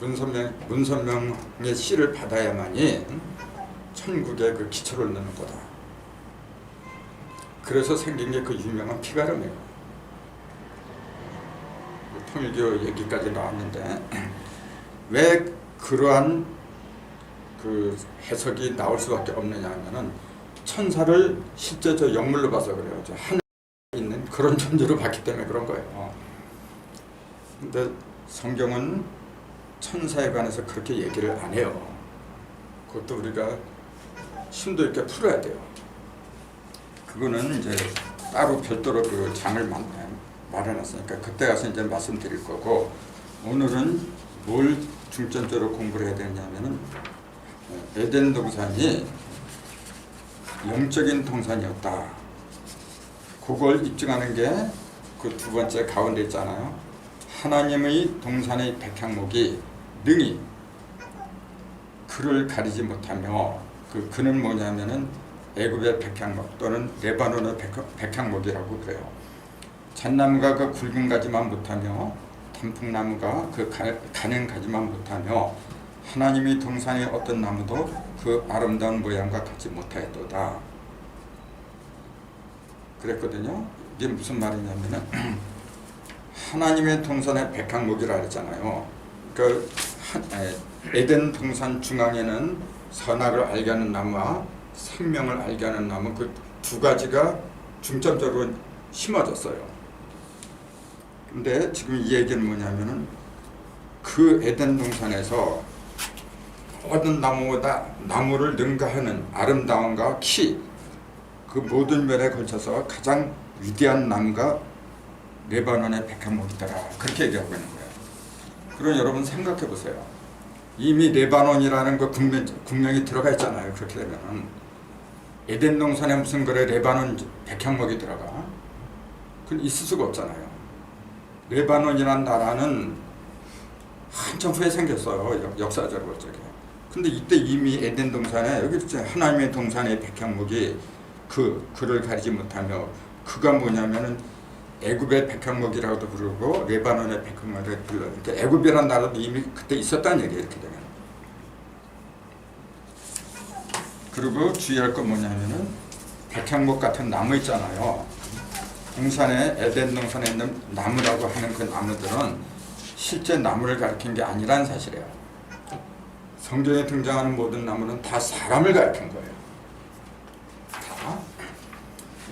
문선명의 씨를 받아야만이 천국의 그 기초를 넣는 거다. 그래서 생긴 게 그 유명한 피가름이에요. 통일교 얘기까지 나왔는데 왜 그러한 그 해석이 나올 수밖에 없느냐 하면은 천사를 실제 저 영물로 봐서 그래요. 저 하늘에 있는 그런 존재로 봤기 때문에 그런 거예요. 근데 성경은 천사에 관해서 그렇게 얘기를 안 해요. 그것도 우리가 심도 있게 풀어야 돼요. 그거는 이제 따로 별도로 그 장을 마련했으니까 그때 가서 이제 말씀드릴 거고, 오늘은 뭘 중점적으로 공부를 해야 되냐면은 에덴 동산이 영적인 동산이었다. 그걸 입증하는 게 그 두 번째 가운데 있잖아요. 하나님의 동산의 백향목이 능히 그를 가리지 못하며, 그 그는 뭐냐면은 애굽의 백향목 또는 레바논의 백향목이라고 그래요. 잣나무가 그 굵은 가지만 못하며 단풍나무가 그 가는 가지만 못하며 하나님의 동산의 어떤 나무도 그 아름다운 모양과 같지 못하였도다. 그랬거든요. 이게 무슨 말이냐면은 하나님의 동산의 백향목이라 했잖아요. 그 에덴 동산 중앙에는 선악을 알게 하는 나무와 생명을 알게 하는 나무, 그 두 가지가 중점적으로 심어졌어요. 근데 지금 이 얘기는 뭐냐면은 그 에덴 동산에서 모든 나무보다 나무를 능가하는 아름다움과 키, 그 모든 면에 걸쳐서 가장 위대한 나무가 레바논의 백향목이더라. 그렇게 얘기하고 있는 거예요. 그럼 여러분 생각해 보세요. 이미 레바논이라는 그 국명이 들어가 있잖아요. 그렇게 되면은 에덴 동산에 무슨 그래 레바논 백향목이 들어가? 그건 있을 수가 없잖아요. 레바논이라는 나라는 한참 후에 생겼어요. 역사적으로 저게. 근데 이때 이미 에덴 동산에 여기 하나님의 동산의 백향목이 그를 가리지 못하며, 그가 뭐냐면은 애굽의 백향목이라고도 부르고 레바논의 백향목이라고 불러요. 그러니까 애굽이라는 나라도 이미 그때 있었다는 얘기예요. 이렇게 되면. 그리고 주의할 건 뭐냐면은 백향목 같은 나무 있잖아요. 동산에 에덴 동산에 있는 나무라고 하는 그 나무들은 실제 나무를 가리킨 게 아니라는 사실이에요. 성경에 등장하는 모든 나무는 다 사람을 가리킨 거예요. 다.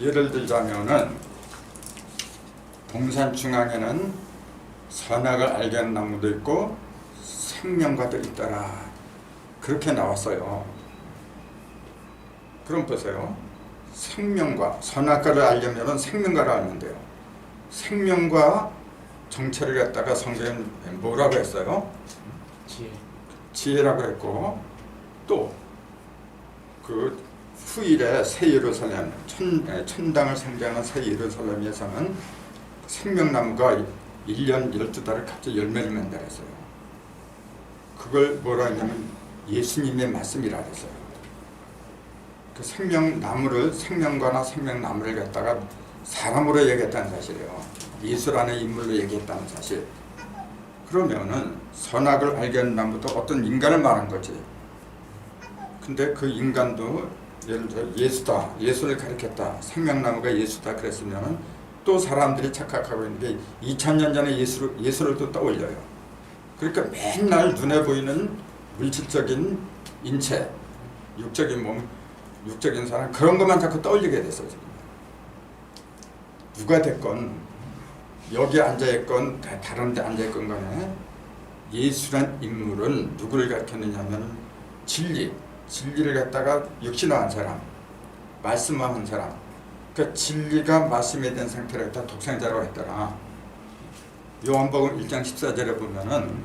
예를 들자면은 동산 중앙에는 선악을 알게 하는 나무도 있고 생명과도 있더라. 그렇게 나왔어요. 그럼 보세요. 생명과 선악과를 알려면 생명과를 알면 돼요. 생명과 정체를 갖다가 성경은 뭐라고 했어요? 지혜라고 했고, 또 그 후일에 새 예루살렘 천당을 상징하는 새 예루살렘에서는 생명나무가 1년 12달을 갑자기 열매를 맺는다 했어요. 그걸 뭐라 했냐면 예수님의 말씀이라 했어요. 그 생명나무를, 생명과나 생명나무를 갖다가 사람으로 얘기했다는 사실이에요. 예수라는 인물로 얘기했다는 사실. 그러면은 선악을 알게 하는 나무도 어떤 인간을 말한 거지. 근데 그 인간도 예를 들어 예수다, 예수를 가리켰다, 생명나무가 예수다 그랬으면은 또 사람들이 착각하고 있는 게 2000년 전에 예수를 또 떠올려요. 그러니까 맨날 눈에 보이는 물질적인 인체, 육적인 몸, 육적인 사람 그런 것만 자꾸 떠올리게 됐어요. 지금. 누가 됐건 여기 앉아있건 다른 데 앉아있건 간에 예수란 인물은 누구를 가르쳤느냐 하면 진리를 갖다가 육신화한 사람, 말씀화한 사람, 그 진리가 말씀이 된 상태를 갖다 독생자라고 했더라. 요한복음 1장 14절에 보면은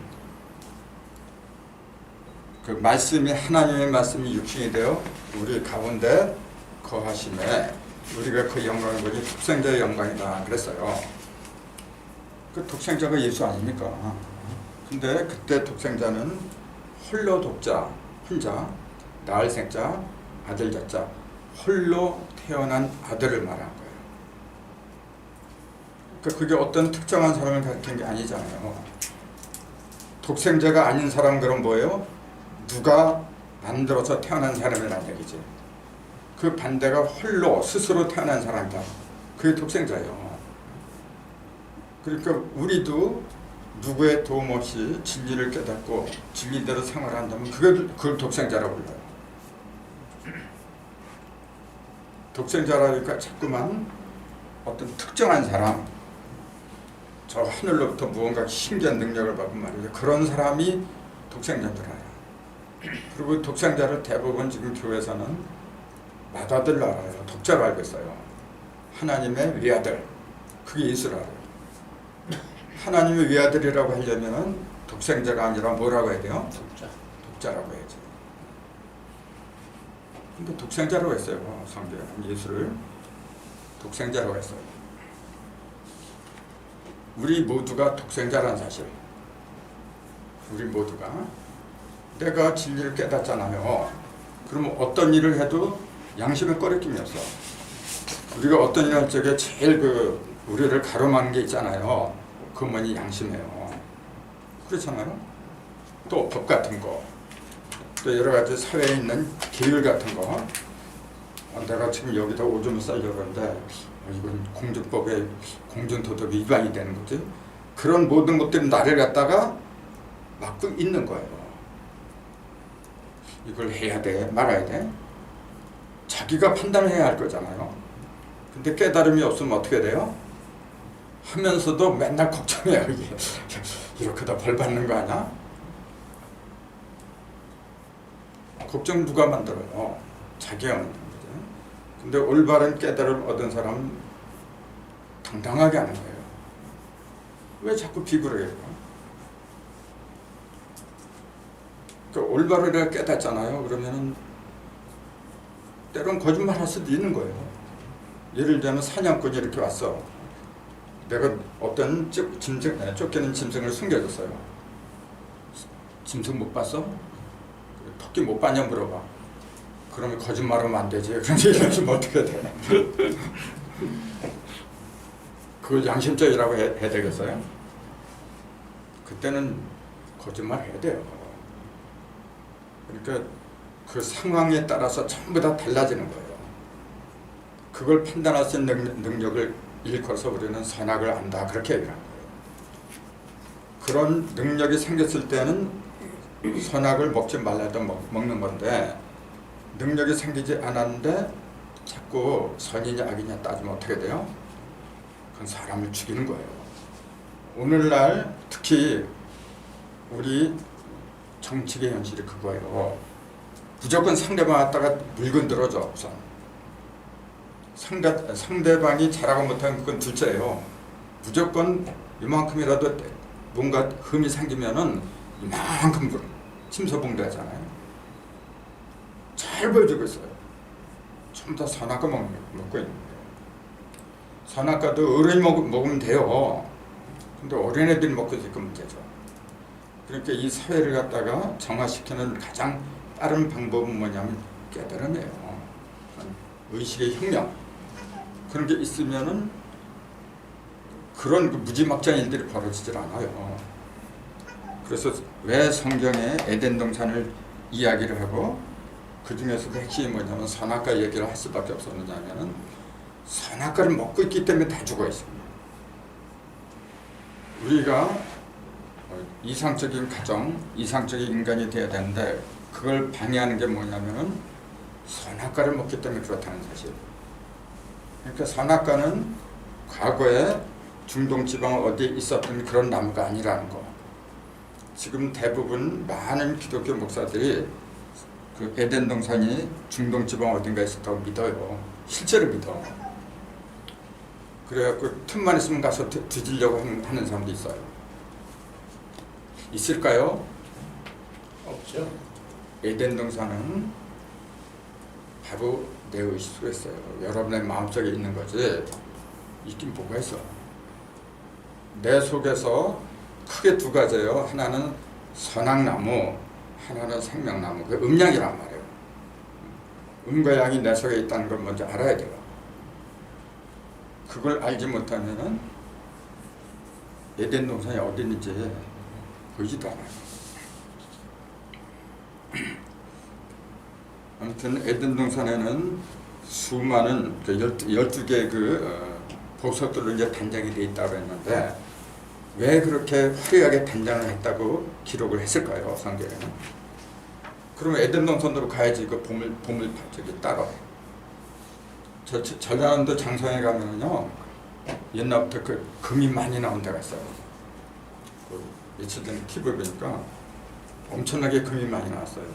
그 말씀이 하나님의 말씀이 육신이 되어 우리 가운데 거하심에 우리가 그 영광을 보니 독생자의 영광이다 그랬어요. 그 독생자가 예수 아닙니까? 근데 그때 독생자는 홀로 독자, 혼자, 낳을 생자, 아들 자자, 홀로 태어난 아들을 말한 거예요. 그러니까 그게 어떤 특정한 사람을 가리킨 게 아니잖아요. 독생자가 아닌 사람 그럼 뭐예요? 누가 만들어서 태어난 사람이라는 얘기지. 그 반대가 홀로 스스로 태어난 사람이다. 그게 독생자예요. 그러니까 우리도 누구의 도움 없이 진리를 깨닫고 진리대로 생활한다면 그걸 독생자라고 불러요. 독생자라니까 자꾸만 어떤 특정한 사람, 저 하늘로부터 무언가 신기한 능력을 받은 말이죠. 그런 사람이 독생자인 줄 알아요. 그리고 독생자를 대부분 지금 교회에서는 맏아들로 알아요. 독자로 알고 있어요. 하나님의 외아들, 그게 예수를 알아요. 하나님의 외아들이라고 하려면 독생자가 아니라 뭐라고 해야 돼요? 독자라고 해야지. 근데 독생자라고 했어요. 성경은 예수를 독생자라고 했어요. 우리 모두가 독생자라는 사실. 우리 모두가 내가 진리를 깨닫잖아요. 그러면 어떤 일을 해도 양심에 꺼리낌이 없어. 우리가 어떤 일을 할 적에 제일 우리를 가로막는 게 있잖아요. 그 뭐니 양심이에요. 그렇잖아요. 또 법 같은 거, 또 여러 가지 사회에 있는 계율 같은 거. 내가 지금 여기다 오줌을 싸려고 하는데 이건 공중법에 공중도덕 위반이 되는 거지. 그런 모든 것들이 나를 갖다가 막고 있는 거예요. 이걸 해야 돼, 말아야 돼. 자기가 판단해야 할 거잖아요. 근데 깨달음이 없으면 어떻게 돼요? 하면서도 맨날 걱정해요. 이게 이렇게 다 벌 받는 거 아니야? 걱정 누가 만들어요? 자기가 만드는 거죠. 근데 올바른 깨달음을 얻은 사람은 당당하게 하는 거예요. 왜 자꾸 비굴하게 해요? 그러니까 올바로 내가 깨닫잖아요. 그러면은 때론 거짓말 할 수도 있는 거예요. 예를 들면 사냥꾼이 이렇게 왔어. 내가 어떤 쫓기는 짐승을 숨겨줬어요. 짐승 못 봤어? 토끼 못 봤냐 물어봐. 그러면 거짓말하면 안 되지. 그런데 이러면 어떻게 돼? 그걸 양심적이라고 해야 되겠어요? 그때는 거짓말 해야 돼요. 그러니까 그 상황에 따라서 전부 다 달라지는 거예요. 그걸 판단할 수 있는 능력을 일컬어서 우리는 선악을 안다 그렇게 얘기를 하는 거예요. 그런 능력이 생겼을 때는 선악을 먹지 말라도 먹는 건데 능력이 생기지 않았는데 자꾸 선이냐 악이냐 따지면 어떻게 돼요? 그건 사람을 죽이는 거예요. 오늘날 특히 우리 정치계 현실이 그거예요. 무조건 상대방 갖다가 물건 들어줘. 우선 상대방이 잘하고 못하면 그건 둘째예요. 무조건 이만큼이라도 뭔가 흠이 생기면은 이만큼 침소봉대하잖아요. 잘 보여주고 있어요. 전부 다 선악과 먹고 있는 거예요. 선악과도 어른이 먹으면 돼요. 근데 어린애들이 먹고 있으니까 문제죠. 그러니까 이 사회를 갖다가 정화시키는 가장 빠른 방법은 뭐냐면 깨달음이에요. 의식의 혁명. 그런 게 있으면은 그런 무지막지한 일들이 벌어지질 않아요. 그래서 왜 성경에 에덴 동산을 이야기를 하고 그 중에서도 핵심이 뭐냐면 선악과 얘기를 할 수밖에 없었느냐면은 선악과를 먹고 있기 때문에 다 죽어 있습니다. 우리가 이상적인 가정, 이상적인 인간이 돼야 되는데 그걸 방해하는 게 뭐냐면은 선악과를 먹기 때문에 그렇다는 사실. 그러니까 선악과는 과거에 중동 지방 어디에 있었던 그런 나무가 아니라는 거. 지금 대부분 많은 기독교 목사들이 그 에덴 동산이 중동 지방 어딘가에 있었다고 믿어요. 실제로 믿어. 그래갖고 틈만 있으면 가서 뒤지려고 하는 사람도 있어요. 있을까요? 없죠. 에덴 동산은 바로 내 의식으로 했어요. 여러분의 마음속에 있는 거지. 있긴 뭐가 있어. 내 속에서 크게 두 가지예요. 하나는 선악나무, 하나는 생명나무. 그 음양이란 말이에요. 음과 양이 내 속에 있다는 걸 먼저 알아야 돼요. 그걸 알지 못하면은 에덴 동산이 어디 있는지 보이지도 않아요. 아무튼 에덴 동산에는 수많은 12개의 보석들로 이제 단장이 되어 있다고 했는데 왜 그렇게 화려하게 단장을 했다고 기록을 했을까요? 성경에는. 그러면 에덴 동산으로 가야지 그 보물 저기 따라. 전라남도 장성에 가면은요 옛날부터 그 금이 많이 나온 데가 있어요. 그 며칠 전에 TV 보니까 엄청나게 금이 많이 나왔어요.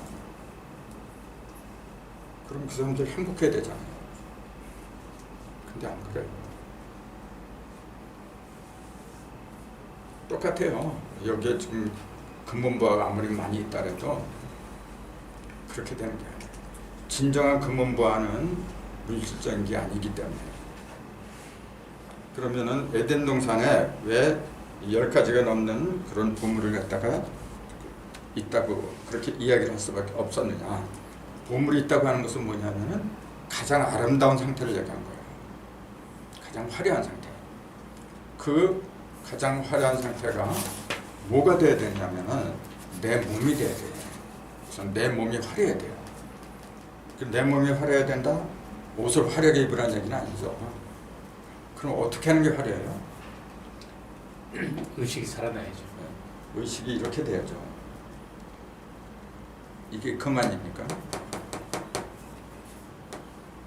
그럼 그 사람들 행복해야 되잖아요. 근데 안 그래요. 똑같아요. 여기에 지금 금문부화가 아무리 많이 있다 해도 그렇게 되는 게 아니에요. 진정한 금문부화는 물질적인 게 아니기 때문에. 그러면은 에덴 동산에 왜 10가지가 넘는 그런 보물을 갖다가 있다고 그렇게 이야기를 할 수밖에 없었느냐. 보물이 있다고 하는 것은 뭐냐면은 가장 아름다운 상태를 얘기한 거예요. 가장 화려한 상태. 그 가장 화려한 상태가 뭐가 돼야 되냐면은 내 몸이 돼야 돼요. 우선 내 몸이 화려해야 돼요. 내 몸이 화려해야 된다? 옷을 화려하게 입으라는 얘기는 아니죠. 그럼 어떻게 하는 게 화려해요? 의식이 살아나야죠. 의식이 이렇게 돼야죠. 이게 금 아닙니까?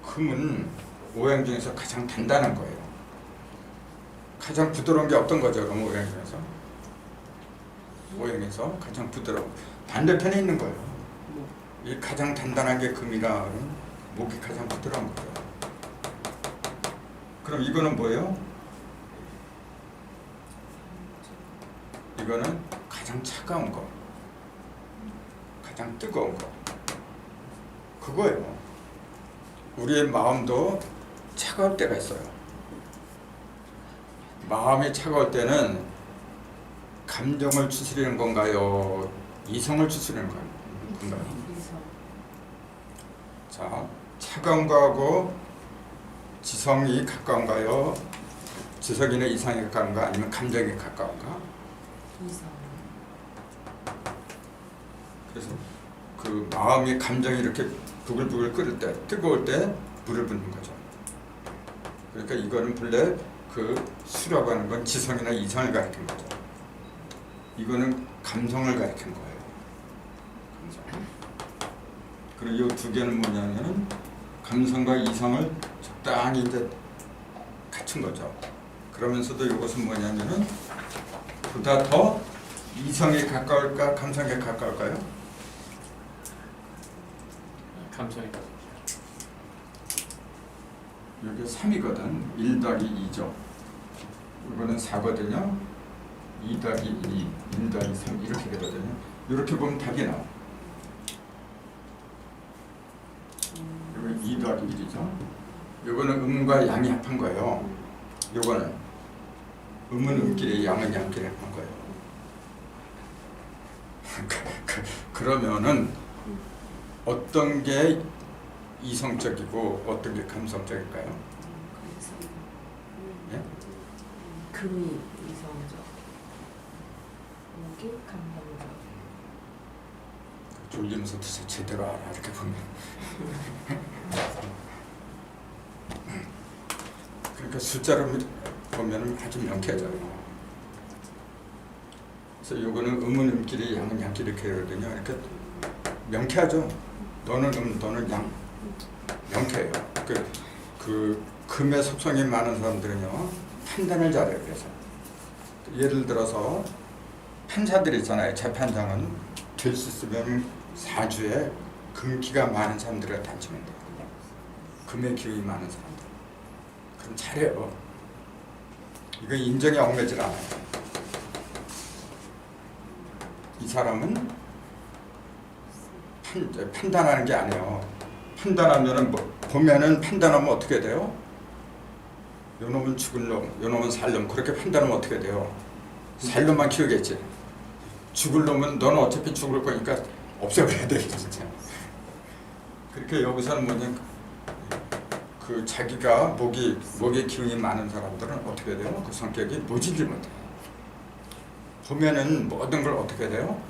금은 오행 중에서 가장 단단한 거예요. 가장 부드러운 게 어떤 거죠? 그럼 오행 중에서? 오행에서 가장 부드러운 반대편에 있는 거예요. 이 가장 단단한 게 금이라 목이 가장 부드러운 거예요. 그럼 이거는 뭐예요? 이거는 가장 차가운 거, 가장 뜨거운 거. 그거예요. 우리의 마음도 차가울 때가 있어요. 마음이 차가울 때는 감정을 추스리는 건가요? 이성을 추스리는 건가요? 자, 차가운 거하고 지성이 가까운가요? 지성이나 이성이 가까운가? 아니면 감정이 가까운가? 이성. 그래서 그 마음이 감정이 이렇게 부글부글 끓을 때, 뜨거울 때 불을 붙는 거죠. 그러니까 이거는 본래 그 수라고 하는 건 지성이나 이성을 가리킨 거죠. 이거는 감성을 가리킨 거예요. 감성. 그리고 이 두 개는 뭐냐면은 감성과 이성을 적당히 이제 갖춘 거죠. 그러면서도 이것은 뭐냐면은 보다 더 이성에 가까울까 감성에 가까울까요? 감성이. 여기 3이거든. 1 더하기 2죠. 이거는 4거든요. 2 더하기 2, 1 더하기 3 이렇게 되거든요. 이렇게 보면 답이 나와. 이거 2 더하기 1이죠. 이거는 음과 양이 합한 거예요. 이거는 음은 음끼리 양은 양끼리 합한 거예요. 그러면은 어떤 게 이성적이고 어떤 게 감성적일까요? 예? 금이 이성적, 목이 감성적. 졸리면서 드세요. 제대로 알아 이렇게 보면. 그러니까 숫자로 보면 아주 명쾌하잖아요. 그래서 요거는 음은음끼리 양은 양끼리 이렇게 그러거든요. 그러니까 명쾌하죠. 너는 너는 양. 명쾌해요. 그 금의 속성이 많은 사람들은요 판단을 잘해요. 그래서 예를 들어서 판사들 있잖아요. 재판장은 될 수 있으면 사주에 금기가 많은 사람들을 단치면 돼요. 금의 기운이 많은 사람들. 그럼 잘해요. 이건 인정이 얽매질 않아요. 이 사람은 판단하는 게 아니에요. 판단하면은 보면은 판단하면 어떻게 돼요? 요 놈은 죽을 놈, 요 놈은 살 놈. 그렇게 판단하면 어떻게 돼요? 살 놈만 키우겠지. 죽을 놈은 너는 어차피 죽을 거니까 없애버려야 돼 진짜. 그렇게 여기서는 뭐냐 그 자기가 목의 기운이 많은 사람들은 어떻게 돼요? 그 성격이 모질지 못해. 보면은 모든 걸 어떻게 돼요?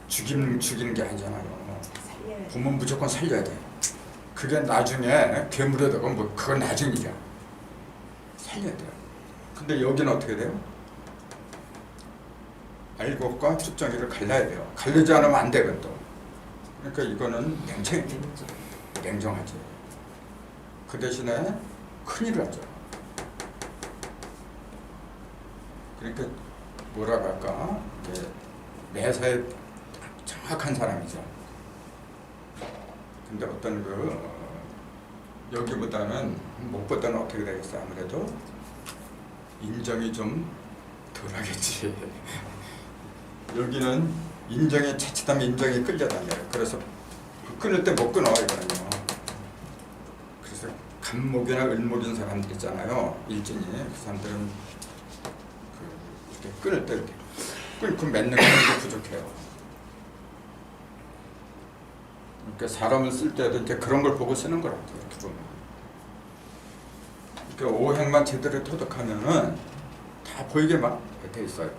죽이는 게 아니잖아요. 보면 무조건 살려야 돼. 그게 나중에 괴물에다가 그건 나중 일이야. 살려야 돼요. 근데 여기는 어떻게 돼요? 알곡과 측정이를 갈라야 돼요. 갈리지 않으면 안 되거든 또. 그러니까 이거는 냉정하지. 그 대신에 큰일을 하죠. 그러니까 뭐라고 할까? 매사에 정확한 사람이죠. 근데 어떤 여기보다는 목보다는 어떻게 되겠어? 아무래도 인정이 좀 덜하겠지. 여기는 인정이 자칫하면 인정이 끌려다녀요. 그래서 끊을 때 못 끊어 이거는요. 그래서 간목이나 을목인 사람들 있잖아요. 일진이 그 사람들은 이렇게 끊을 때 이렇게 끊고 맺는 게 부족해요. 그러니까 사람을 쓸 때도 이제 그런 걸 보고 쓰는 거라고 이렇게 보면. 그러니까 오행만 제대로 토득하면은 다 보이게 막 돼 있어요.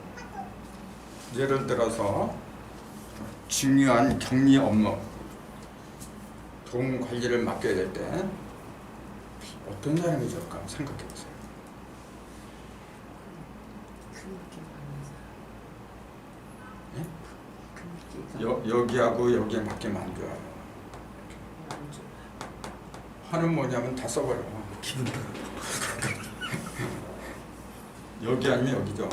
예를 들어서 중요한 격리 업무, 돈 관리를 맡겨야 될 때 어떤 사람이 좋을까 생각해 보세요. 여기하고 여기에 맡기면 안 좋아요. 화는 뭐냐면 다 써버려. 기분 여기 아니면 여기죠.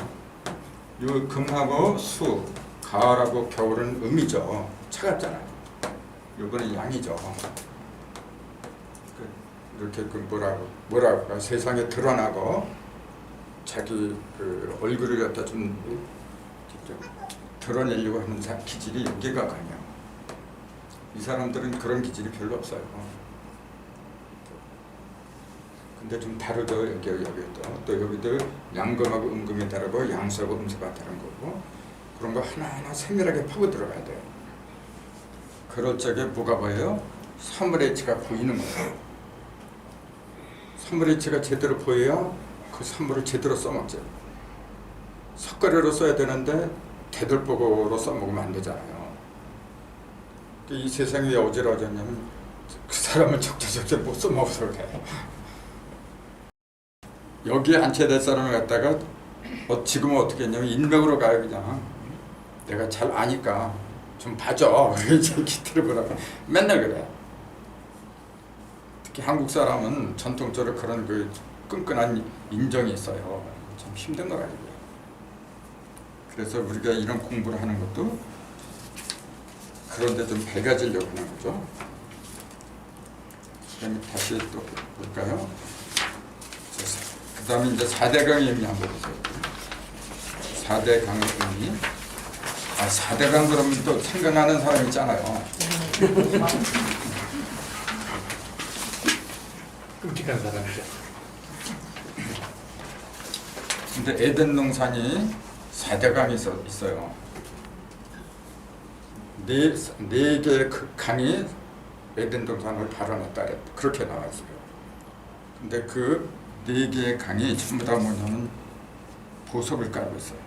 요 금하고 수, 가을하고 겨울은 음이죠. 차갑잖아요. 요거는 양이죠. 이렇게 뭐라고 세상에 드러나고 자기 그 얼굴을 갖다 좀 드러내려고 하는 기질이 여기가 강해요. 이 사람들은 그런 기질이 별로 없어요. 근데 좀 다르죠. 여기도 또 여기도 양금하고 음금이 다르고 양수하고 음수가 다른 거고 그런 거 하나하나 세밀하게 파고 들어가야 돼요. 그럴 적에 뭐가 보여요? 사물의치가 보이는 거예요. 사물의치가 제대로 보여야 그 사물을 제대로 써먹죠. 석가래로 써야 되는데 대들보고로 써먹으면 안 되잖아요. 이 세상이 왜 어지러워졌냐면 그 사람을 적재적재 못 써먹어서 그래요. 여기에 안치될 사람을 갖다가 지금은 어떻게 했냐면 인맥으로 가요. 그냥 내가 잘 아니까 좀 봐줘. 이제 기틀을 보라고 맨날 그래. 특히 한국 사람은 전통적으로 그런 그 끈끈한 인정이 있어요. 참 힘든 거 아니에요. 그래서 우리가 이런 공부를 하는 것도 그런데 좀 밝아지려고 하는 거죠. 그럼 다시 또 볼까요? 그 다음에 이제 4대강의 의미 한번 보세요. 4대강의 의미. 4대강 그러면 또 생각나는 사람 있잖아요. 끔찍한 사람이죠. 근데 에덴 동산이 4대강이 있어요. 네 개의 그 강이 에덴 동산을 발원했다 그렇게 나와 있어요. 근데 그 네 개의 강이 전부 다 뭐냐면 보석을 깔고 있어요.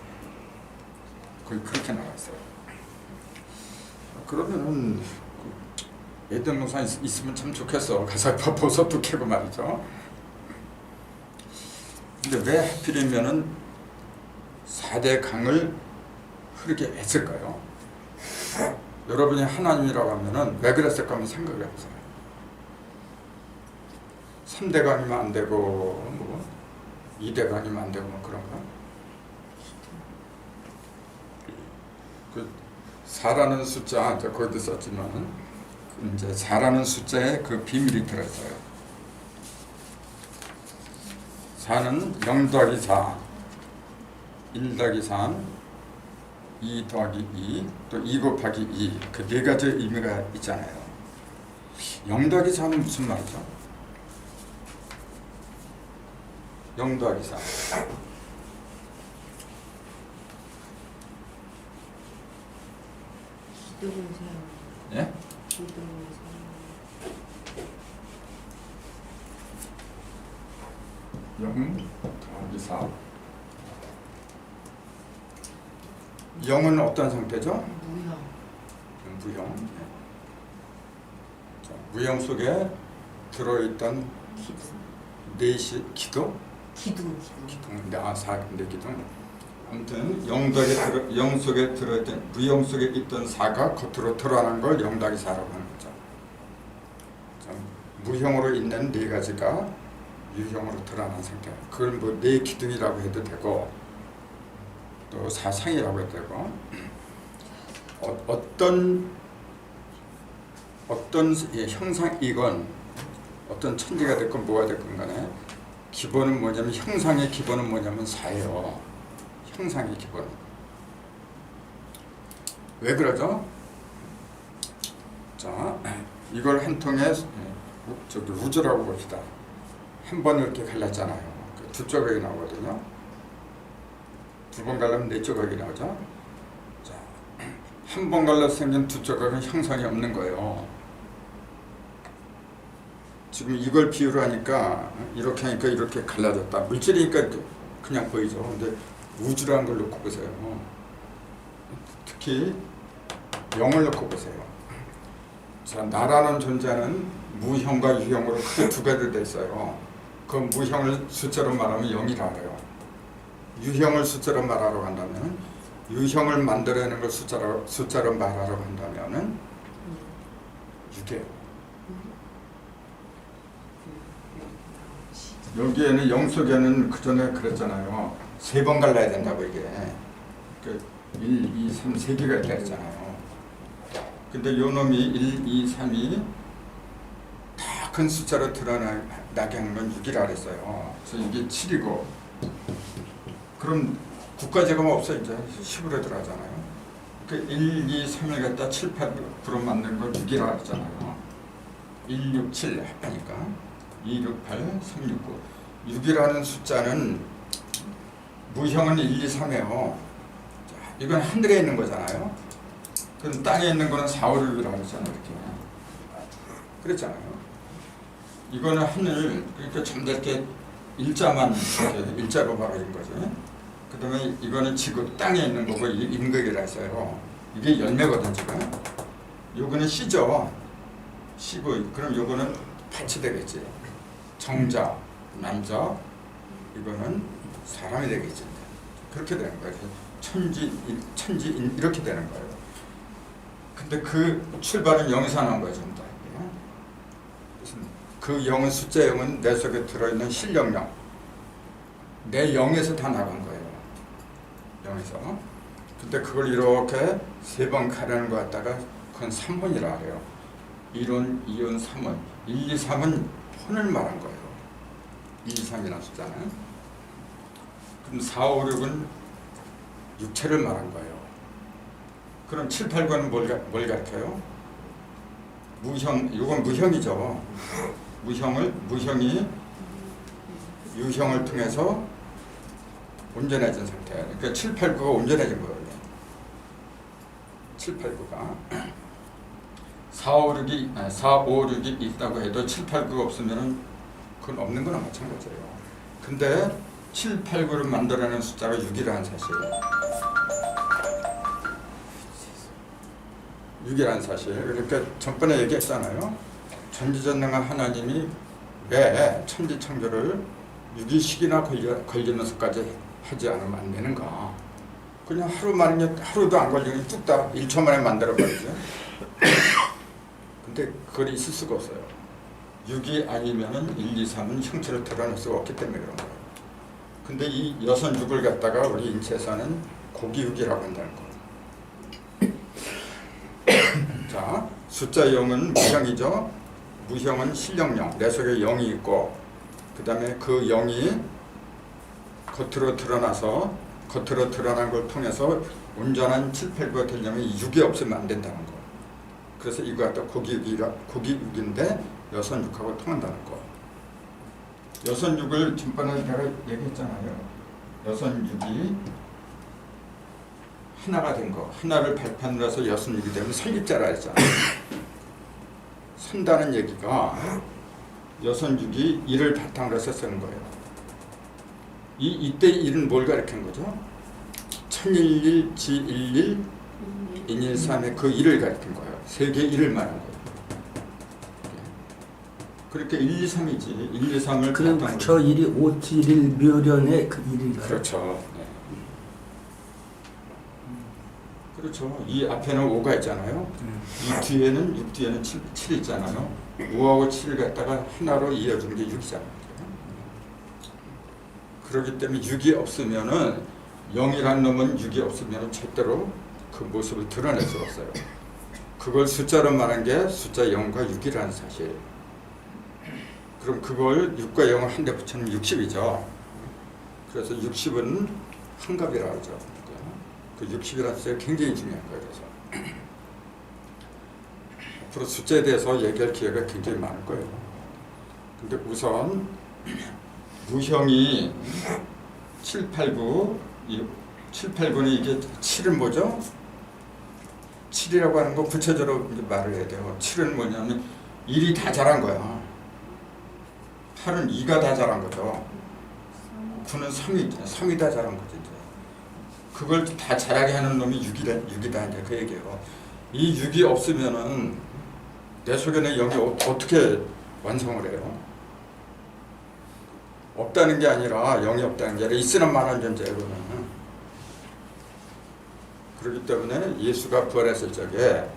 거의 그렇게 나와 있어요. 그러면은 예대명상 있으면 참 좋겠어. 가서 버섯도 캐고 말이죠. 근데 왜 하필이면은 4대 강을 흐르게 했을까요? 여러분이 하나님이라고 하면은 왜 그랬을까 하면 생각을 해보세요. 3대 강이면 안 되고 뭐 2대 강이면 안 되고 뭐 그런가? 그 4라는 숫자 거기도 썼지만 이제 4라는 숫자에 그 비밀이 들어있어요. 4는 0 더하기 4, 1 더하기 3, 2 더하기 2, 또 2 곱하기 2, 그 네 가지 의미가 있잖아요. 0 더하기 4는 무슨 말이죠? 0 더하기 4. 기둥을 세워. 예? 기둥을 세워. 0 더하기 4. 0은 어떤 상태죠? 무형. 무형. 자, 무형 속에 들어있던 기둥. 기도? 기둥. 사인데 기둥. 아무튼 0 속에 들어있던 무형 속에 있던 4가 겉으로 드러난 걸 0 더하기 4라고 하는 거죠. 자, 무형으로 있는 네 가지가 유형으로 드러난 상태. 그걸 뭐 네 기둥이라고 해도 되고 또 사상이라고 해도 되고 어떤 형상이건 어떤 천지가 됐건 뭐가 됐건 간에 기본은 뭐냐면 형상의 기본은 뭐냐면 4예요. 형상의 기본. 왜 그러죠? 자, 이걸 한 통에 저기 우주라고 봅시다. 한 번 이렇게 갈랐잖아요. 두 조각이 나오거든요. 두 번 갈라면 네 조각이 나오죠. 자, 한 번 갈라서 생긴 두 조각은 형상이 없는 거예요. 지금 이걸 비유로 하니까 이렇게 하니까 이렇게 갈라졌다. 물질이니까 그냥 보이죠. 근데 우주라는 걸 놓고 보세요. 특히 영을 놓고 보세요. 자, 나라는 존재는 무형과 유형으로 크게 두 가지로 돼 있어요. 그 무형을 숫자로 말하면 0이라 그래요. 유형을 숫자로 말하러 간다면 유형을 만들어내는 걸 숫자로 말하러 간다면은 6이에요. 여기에는 0 속에는 그 전에 그랬잖아요. 3번 갈라야 된다고 이게. 그 1, 2, 3, 3개가 있다 했잖아요. 근데 요 놈이 1, 2, 3이 다 큰 숫자로 드러나게 하는 건 6이라 그랬어요. 그래서 이게 7이고 그럼 국가제곱 없어 이제 10으로 들어가잖아요. 그 1, 2, 3을 갖다 7, 8, 9로 만든 걸 6이라 그랬잖아요. 1, 6, 7 합하니까 2, 6, 8, 3, 6, 9 6이라는 숫자는 무형은 1, 2, 3이에요. 이건 하늘에 있는 거잖아요. 그럼 땅에 있는 거는 4, 5, 6이라고 그랬잖아요. 이렇게. 그랬잖아요. 이거는 하늘, 그러니까 잠들게 일자만 이렇게 일자로 박아진 거지. 그 다음에 이거는 지구 땅에 있는 거고 임극이라 했어요. 이게 열매거든 지금. 요거는 씨죠. 씨고 그럼 요거는 밭이 되겠지. 정자, 남자, 이거는 사람이 되겠지. 그렇게 되는 거예요. 천지 이렇게 되는 거예요. 근데 그 출발은 0에서 나온 거예요, 전부 다. 그 0은 숫자 0은 내 속에 들어있는 실력령. 내 0에서 다 나간 거예요. 0에서. 근데 그걸 이렇게 3번 가려는 거 갖다가 그건 3혼이라 그래요. 1혼, 2혼, 3혼. 1, 2, 3은 혼을 말한 거예요. 2, 3이라는 숫자는. 그럼 4, 5, 6은 육체를 말한 거예요. 그럼 7, 8, 9는 뭘 가르쳐요? 무형, 이건 무형이죠. 무형이 유형을 통해서 온전해진 상태. 그러니까 7, 8, 9가 온전해진 거예요. 7, 8, 9가 4, 5, 6이 있다고 해도 7, 8, 9가 없으면 그건 없는 거나 마찬가지예요. 근데 7, 8, 9를 만들어내는 숫자가 6이라는 사실. 육이라는 사실. 그러니까 전번에 얘기했잖아요. 전지전능한 하나님이 왜 천지창조를 6일씩이나 걸리면서까지 하지 않으면 안 되는가. 그냥 하루도 안 걸리면 뚝딱 1초 만에 만들어버리죠. 근데 그걸 있을 수가 없어요. 6이 아니면은 1, 2, 3은 형체를 드러낼 수가 없기 때문에 그런 거예요. 근데 이 여선 6을 갖다가 우리 인체에서는 고기육이라고 한다는 거예요. 자, 숫자 0은 무형이죠. 무형은 실령령, 내 속에 0이 있고 그 다음에 그 0이 겉으로 드러난 걸 통해서 온전한 7, 8구가 되려면 6이 없으면 안 된다는 거. 그래서 이거 갖다 고기육인데 여선 6하고 통한다는 거. 여선 6을 전번에 내가 얘기했잖아요. 여선 6이 하나가 된 거. 하나를 발판으로 해서 여선 6이 되면 설립자라 했잖아요. 선다는 얘기가 여선 6이 1을 바탕으로 해서 쓰는 거예요. 이때 1은 뭘 가리키는 거죠? 1011, G11, 113의 그 1을 가리킨 거예요. 세 개의 1을 말한 거예요. 그렇게 1, 2, 3이지. 1, 2, 3을 그럼 부처 1이 571 묘련의 그 1인가요? 그렇죠. 네. 그렇죠. 이 앞에는 5가 있잖아요. 이 뒤에는 6 뒤에는 7 있잖아요. 5하고 7을 갖다가 하나로 이어주는 게 6이잖아요. 그렇기 때문에 6이 없으면은 0이라는 놈은 6이 없으면 절대로 그 모습을 드러낼 수가 없어요. 그걸 숫자로 말한 게 숫자 0과 6이라는 사실. 그럼 그걸 6과 0을 한 대 붙이면 60이죠. 그래서 60은 한갑이라고 하죠. 그 60이라는 숫자가 굉장히 중요한 거예요. 그래서 앞으로 숫자에 대해서 얘기할 기회가 굉장히 많을 거예요. 근데 우선 무형이 7, 8, 9, 7, 8, 9는 이게 7은 뭐죠? 7이라고 하는 거 구체적으로 이제 말을 해야 돼요. 7은 뭐냐면 1이 다 자란 거야. 8은 2가 다 자란 거죠. 9는 3이 다 자란 거죠. 이제. 그걸 다 자라게 하는 놈이 6이다 이제 그 얘기예요. 이 6이 없으면은 내 속에는 0이 어떻게 완성을 해요? 없다는 게 아니라 0이 없다는 게 아니라 있으나 마나는 존재예요. 그렇기 때문에 예수가 부활했을 적에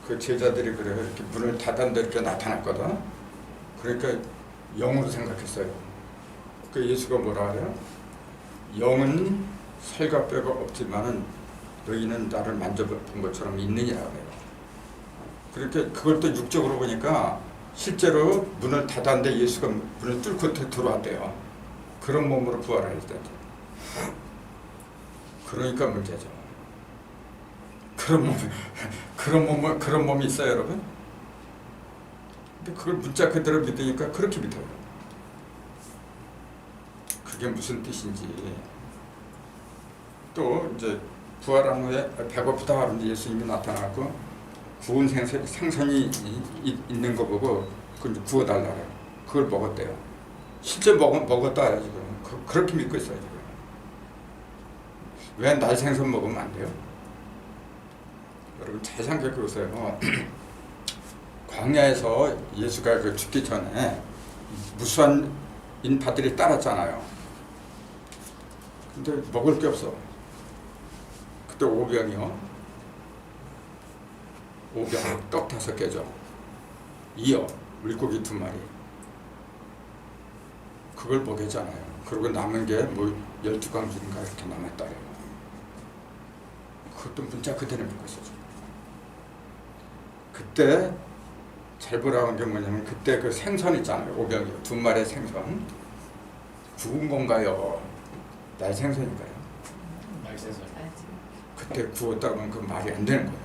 그 제자들이 그래요. 이렇게 문을 닫았는데 이렇게 나타났거든. 그러니까 0으로 생각했어요. 그 예수가 뭐라 그래요? 0은 살과 뼈가 없지만은 너희는 나를 만져본 것처럼 있느니라고 해요. 그렇게 그걸 또 육적으로 보니까 실제로 문을 닫았는데 예수가 문을 뚫고 들어왔대요. 그런 몸으로 부활을 했다. 그러니까 문제죠. 그런 몸이 있어요, 여러분? 근데 그걸 문자 그대로 믿으니까 그렇게 믿어요. 그게 무슨 뜻인지. 또 이제 부활한 후에 배고프다 하는데 예수님이 나타나고 구운 생선이 있는 거 보고 그걸 구워달라고 그걸 먹었대요. 실제 먹었다 지금 그렇게 믿고 있어요. 지금. 왜 날 생선 먹으면 안 돼요? 여러분 잘 생각해 보세요. 광야에서 예수가 그 죽기 전에 무수한 인파들이 따랐잖아요. 근데 먹을 게 없어. 그때 오병이요. 오병 떡 5개죠. 이어 물고기 2마리. 그걸 먹였잖아요. 그리고 남은 게 뭐 12광주인가 이렇게 남았다래요. 그것도 문자 그대로 믿고 있었죠. 그때 잘 보라는 게 뭐냐면 그때 그 생선 있잖아요. 오병이요. 2마리의 생선. 구운 건가요? 날 생선인가요? 날생선. 그때 구웠다고 하면 그 말이 안 되는 거예요.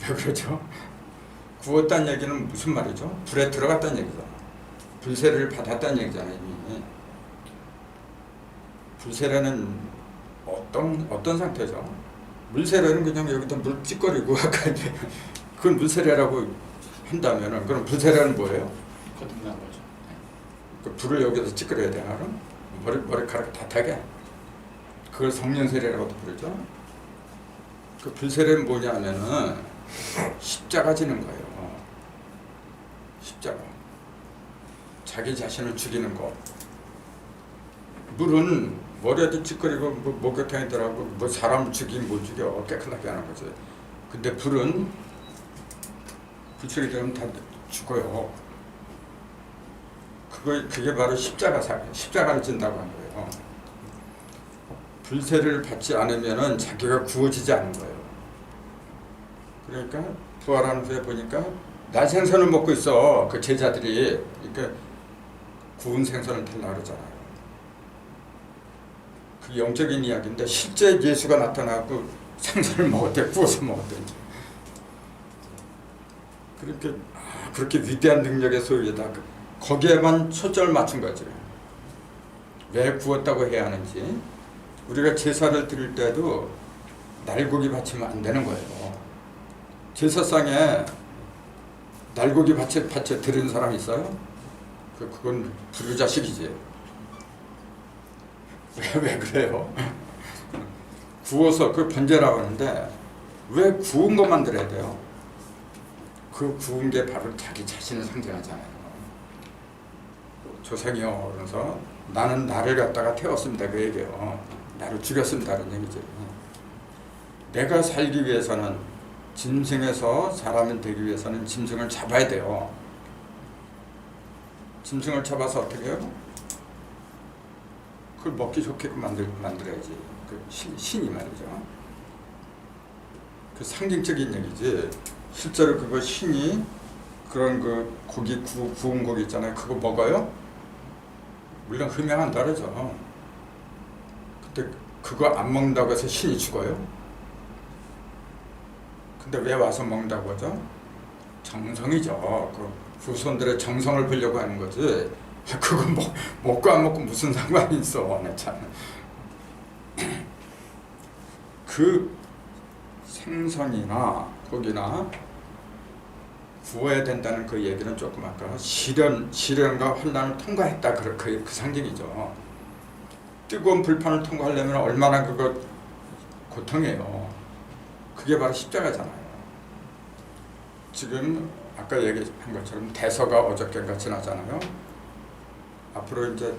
왜 그러죠? 구웠다는 얘기는 무슨 말이죠? 불에 들어갔다는 얘기잖아. 불세례를 받았다는 얘기잖아요. 이미. 불세례는 어떤 상태죠? 물세례는 그냥 여기다 물 찌꺼리고 아까 이제 그건 물세례라고 한다면은 그럼 불세례는 뭐예요? 거듭난 거죠. 그 불을 여기서 찌끄려야 되나 그럼? 머리카락 다 타게? 그걸 성령세례라고도 부르죠. 그 불세례는 뭐냐면은 십자가 지는 거예요. 십자가. 자기 자신을 죽이는 거. 물은 머리에도 찌꺼리고 뭐 목욕탕이더라고 뭐 사람 죽이긴 못 죽여 깨끗하게 하는 거지. 근데 불은 불속이 되면 다 죽어요. 그게 바로 십자가를 진다고 한 거예요. 불세를 받지 않으면은 자기가 구워지지 않은 거예요. 그러니까 부활한 후에 보니까 날 생선을 먹고 있어. 그 제자들이 그러니까 구운 생선을 달라 그러잖아요. 그 영적인 이야기인데 실제 예수가 나타나고 생선을 먹었대, 구워서 먹었대. 그렇게 위대한 능력의 소유에다 거기에만 초점을 맞춘 거지. 왜 구웠다고 해야 하는지. 우리가 제사를 드릴 때도 날고기 바치면 안 되는 거예요. 제사상에 날고기 바쳐 드리는 사람 있어요? 그건 불효자식이지. 왜 그래요? 구워서 그 번제라고 하는데 왜 구운 것만 드려야 돼요? 그 구운 게 바로 자기 자신을 상징하잖아요. 조상이요. 그래서 나는 나를 갖다가 태웠습니다. 그 얘기예요. 나를 죽였습니다는 얘기죠. 내가 살기 위해서는 짐승에서 사람이 되기 위해서는 짐승을 잡아야 돼요. 짐승을 잡아서 어떻게 해요? 그걸 먹기 좋게끔 만들어야지. 그 신이 말이죠. 그 상징적인 얘기지. 실제로 그거 신이 그런 그 고기 구운 고기 있잖아요. 그거 먹어요? 물론 흠양은 다르죠. 근데 그거 안 먹는다고 해서 신이 죽어요? 근데 왜 와서 먹는다고 하죠? 정성이죠. 그 후손들의 정성을 보려고 하는 거지. 그거 먹고 안 먹고 무슨 상관이 있어. 참. 그 생선이나 고기나 구워야 된다는 그 얘기는 조금 아까 시련과 환난을 통과했다 그 상징이죠. 뜨거운 불판을 통과하려면 얼마나 그거 고통이에요. 그게 바로 십자가잖아요. 지금 아까 얘기한 것처럼 대서가 어저께가 지나잖아요. 앞으로 이제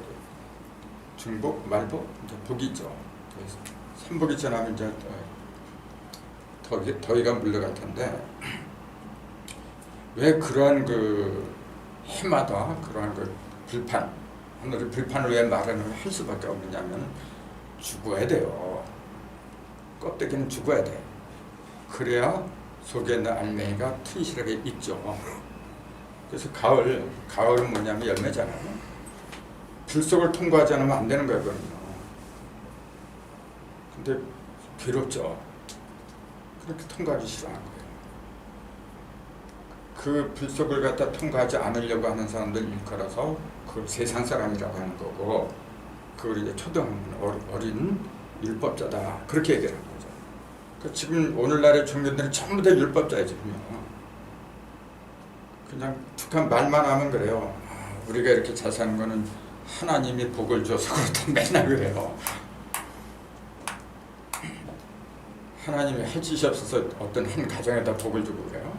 중복, 말복, 이제 복이 있죠. 삼복이 지나면 이제 더위가 물러갈 텐데 왜 그러한 그 해마다 그러한 그 불판, 하늘의 불판을 왜 마련을 할 수밖에 없느냐면 죽어야 돼요. 껍데기는 죽어야 돼. 그래야 속에 있는 알맹이가 튼실하게 있죠. 그래서 가을은 뭐냐면 열매잖아요. 불 속을 통과하지 않으면 안 되는 거거든요. 근데 괴롭죠. 그렇게 통과하기 싫어하는 거예요. 그 불 속을 갖다 통과하지 않으려고 하는 사람들 일컬어서 그 세상 사람이라고 하는 거고, 그걸 이제 어린 율법자다 그렇게 얘기를 하는 거죠. 그러니까 지금 오늘날의 종교들은 전부 다 율법자예요. 지금요. 그냥 툭한 말만 하면 그래요. 우리가 이렇게 잘 사는 거는 하나님이 복을 줘서 그렇다 맨날 그래요. 하나님이 할 짓이 없어서 어떤 한 가정에다 복을 주고 그래요.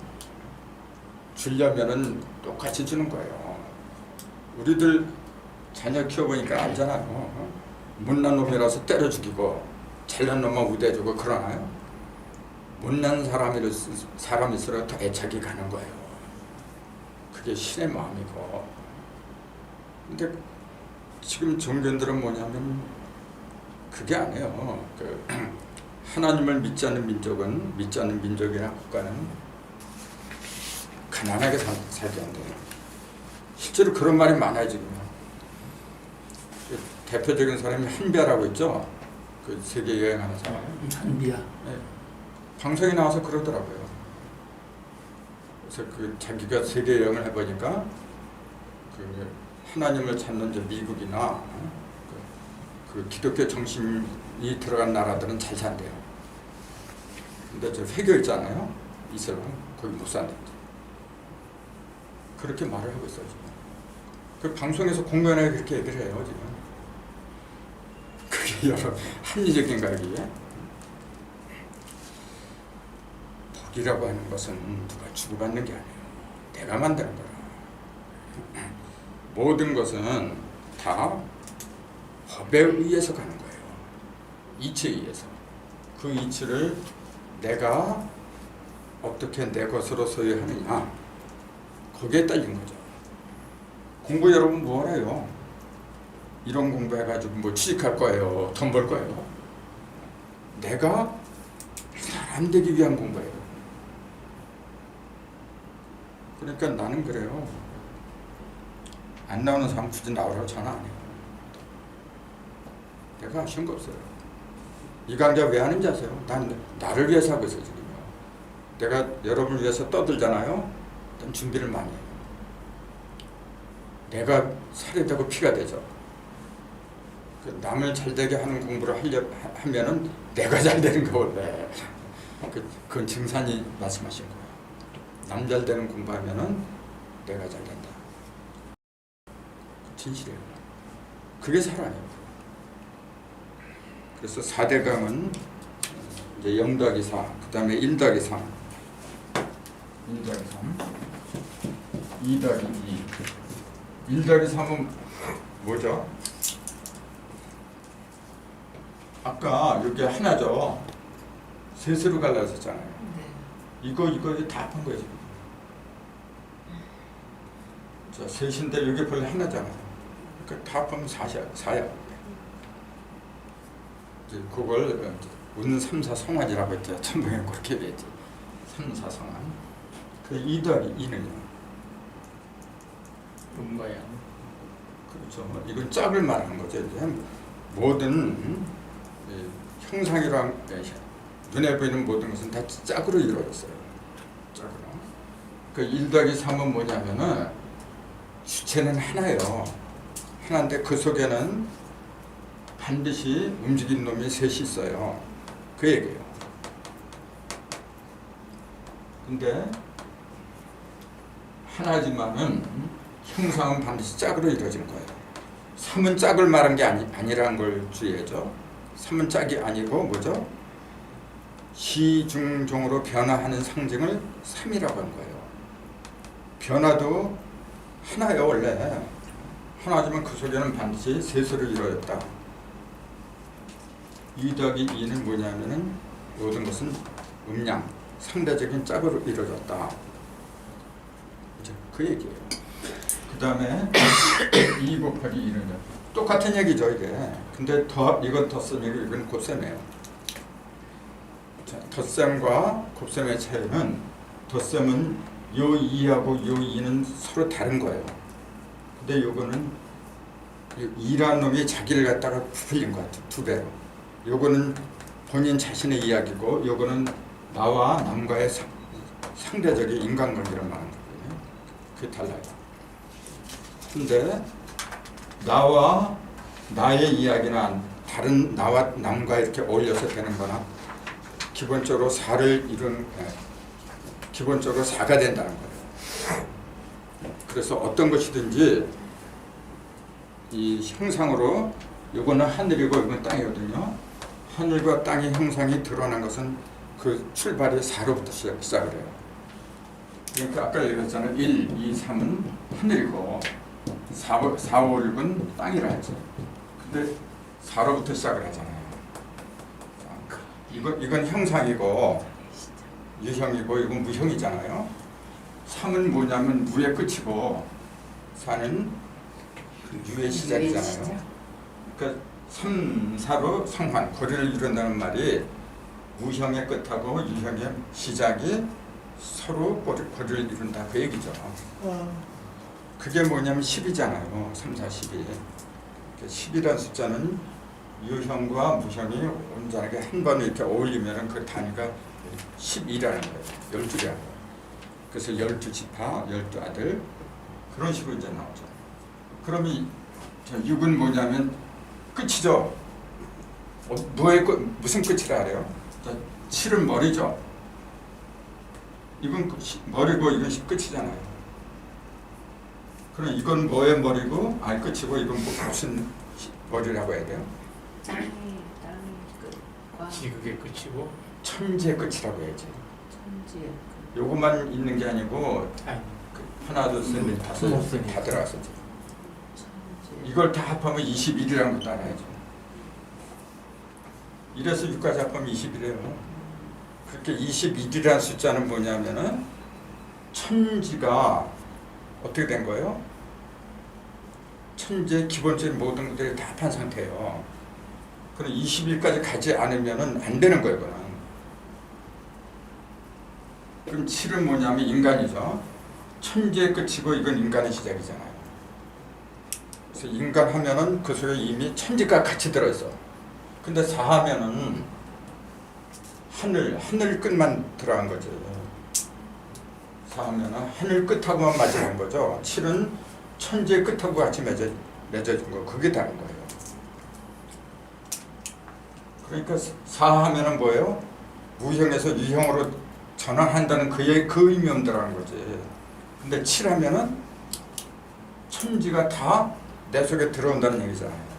주려면은 똑같이 주는 거예요. 우리들 자녀 키워보니까 알잖아요. 못난 놈이라서 때려 죽이고 잘난 놈만 우대주고 그러나요? 못난 사람일수록 더 애착이 가는 거예요. 그게 신의 마음이고. 근데 지금 종교들은 뭐냐면 그게 아니에요. 하나님을 믿지 않는 민족이나 국가는 가난하게 살게 한대요. 실제로 그런 말이 많아요. 지금 대표적인 사람이 한비아라고 있죠. 그 세계 여행하는 사람. 한비아. 네. 방송에 나와서 그러더라고요. 그래서 자기가 세계 여행을 해보니까 하나님을 찾는 저 미국이나 그 기독교 정신이 들어간 나라들은 잘 산대요. 근데 저 회교 있잖아요. 이슬람 거기 못 산대요. 그렇게 말을 하고 있어요. 지금. 그 방송에서 공연에 그렇게 얘기를 해요. 지금. 그게 여러 합리적인가 이게? 법이라고 하는 것은 누가 주고받는 게 아니에요. 내가 만드는 거라. 모든 것은 다 법에 의해서 가는 거예요. 이치에 의해서. 그 이치를 내가 어떻게 내 것으로 소유하느냐, 거기에 딸린 거죠. 공부 여러분 뭐 하래요? 이런 공부해가지고 뭐 취직할 거예요? 돈 벌 거예요? 내가 사람 되기 위한 공부예요. 그러니까 나는 그래요. 안 나오는 사람 굳이 나오라고 전화 안 해요. 내가 아쉬운 거 없어요. 이 강좌 왜 하는지 아세요? 난 나를 위해서 하고 있어요, 지금요. 내가 여러분을 위해서 떠들잖아요. 난 준비를 많이 해요. 내가 살이 되고 피가 되죠. 그 남을 잘 되게 하는 공부를 하면은 내가 잘 되는 거 원래. 그건 증산이 말씀하신 거예요. 남 잘 되는 공부하면은 내가 잘 된다. 진실이에요. 그게 살아요. 그래서 4대강은 이제 0 더하기 4, 그 다음에 1 더하기 3, 1 더하기 3, 2 더하기 2. 1 더하기 3은 뭐죠? 아까 여기 하나죠. 셋으로 갈라졌잖아요. 네. 이거 다 합한 거예요, 지금. 자, 셋인데 여기 본래 하나잖아요. 그러니까 다 합하면 4야. 이제 그걸 웃는 3, 4 성환이라고 했죠. 천명에 그렇게 얘기했지. 3, 4 성환. 그 2 더하기 2는요. 음과양. 그렇죠. 이건 짝을 말하는 거죠. 이제 모든 형상이랑 눈에 보이는 모든 것은 다 짝으로 이루어졌어요. 짝으로. 그 1 더하기 3은 뭐냐면은 주체는 하나예요. 하나인데 그 속에는 반드시 움직이는 놈이 셋이 있어요. 그 얘기예요. 근데 하나지만은 형상은 반드시 짝으로 이루어진 거예요. 3은 짝을 말한 게 아니라는 걸 주의해야죠. 3은 짝이 아니고 뭐죠? 시중종으로 변화하는 상징을 3이라고 한 거예요. 변화도 하나예요, 원래. 하나지만 그 속에는 반드시 셋으로 이루어졌다. 2 더하기 2는 뭐냐면은 모든 것은 음양, 상대적인 짝으로 이루어졌다. 그 얘기예요. 그 다음에 2 곱하기 2는 똑같은 얘기죠, 이게. 근데 이건 덧셈이고 이건 곱셈이에요. 자, 덧셈과 곱셈의 차이는 덧셈은 요 2하고 요 2는 서로 다른 거예요. 근데 요거는 2라는 놈이 자기를 갖다가 부풀린 것 같아요. 2배로. 요거는 본인 자신의 이야기고 요거는 나와 남과의 상대적인 인간관계를 말하는 거거든요. 그게 달라요. 근데 나와 나의 이야기나 다른 나와 남과 이렇게 어울려서 되는 거나 기본적으로 4가 된다는 거예요. 그래서 어떤 것이든지 이 형상으로 이거는 하늘이고 이건 땅이거든요. 하늘과 땅의 형상이 드러난 것은 그 출발이 4로부터 시작을 해요. 그러니까 아까 얘기했잖아요. 1, 2, 3은 하늘이고 4, 5, 6은 땅이라 했죠. 근데 4로부터 시작을 하잖아요. 이건 형상이고 유형이고 이건 무형이잖아요. 3은 뭐냐면 무의 끝이고 4는 유의 시작이잖아요. 그러니까 3, 4로 성환, 거리를 이룬다는 말이 무형의 끝하고 유형의 시작이 서로 거리를 이룬다 그 얘기죠. 그게 뭐냐면 10이잖아요. 3, 4, 12. 10이라는 숫자는 유형과 무형이 온전하게 한 번에 이렇게 어울리면 그 단위가 12라는 거예요. 12라는 거예요. 그래서 12지파, 12아들 그런 식으로 이제 나오죠. 그러면 6은 뭐냐면 끝이죠. 뭐의 끝, 무슨 끝이라 그래요? 7은 머리죠. 이건 머리고 이건 끝이잖아요. 그럼 이건 뭐의 머리고 끝이고 이건 무슨 머리라고 해야 돼요? 땅의 끝과 지극의 끝이고 천지의 끝이라고 해야지. 천지에 요것만 있는 게 아니고 아니. 하나 둘셋넷 다섯 여섯 다 들어갔어. 천지에 이걸 다 합하면 21이라는 것도 알아야죠. 1에서 6까지 합하면 20이래요. 그렇게 21이라는 숫자는 뭐냐면은 천지가 어떻게 된 거예요? 천지의 기본적인 모든 것들이 다 합한 상태예요. 그럼 20일까지 가지 않으면은 안 되는 거예요, 그는. 그럼 7은 뭐냐면 인간이죠. 천지의 끝이고 이건 인간의 시작이잖아요. 그래서 인간 하면은 그 속에 이미 천지가 같이 들어있어. 근데 4 하면은 하늘 끝만 들어간 거죠. 4 하면은 하늘 끝하고만 맞이한 거죠. 7은 천지의 끝하고 같이 맺어진 거. 그게 다른 거예요. 그러니까 4 하면은 뭐예요? 무형에서 유형으로 전환한다는 그 의미온다라는 거지. 근데 7 하면은 천지가 다 내 속에 들어온다는 얘기잖아요.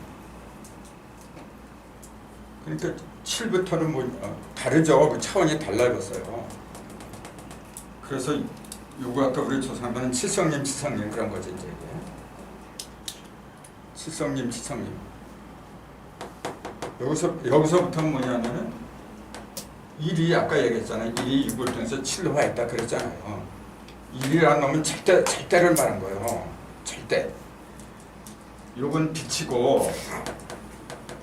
그러니까 7부터는 다르죠. 그 차원이 달라졌어요. 그래서 요거 아까 우리 조사하면 칠성님 그런 거지 이제 이게. 칠성님. 여기서부터는 뭐냐면은 1이 아까 얘기했잖아요. 1이 6을 통해서 7로 화했다 그랬잖아요. 1이라는 놈은 절대를 말한 거예요. 절대. 요건 빛이고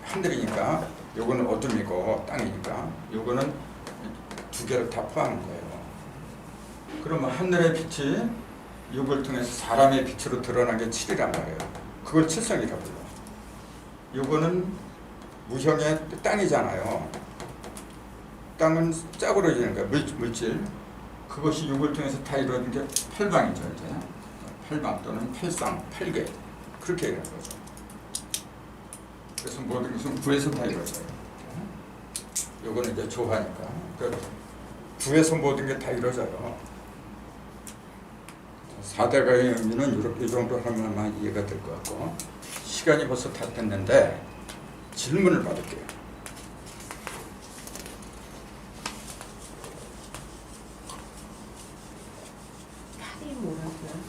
하늘이니까, 요거는 어둠이고 땅이니까, 요거는 두 개를 다 포함한 거예요. 그러면 하늘의 빛이 6을 통해서 사람의 빛으로 드러난 게 7이란 말이에요. 그걸 칠성이라고 불러. 요거는 무형의 땅이잖아요. 땅은 짝으로 이루는 거예요. 물질. 그것이 6을 통해서 다 이루어진 게 8방이죠. 이제 8방 또는 8상, 8개. 그렇게 얘기하는 거죠. 그래서 모든 것은 9에서 다 이루어져요. 요거는 이제 조화니까. 그러니까 9에서 모든 게 다 이루어져요. 4대가의 의미는 이 정도 하면 아마 이해가 될 것 같고, 시간이 벌써 다 됐는데 질문을 받을게요. 팔이 뭐라고요?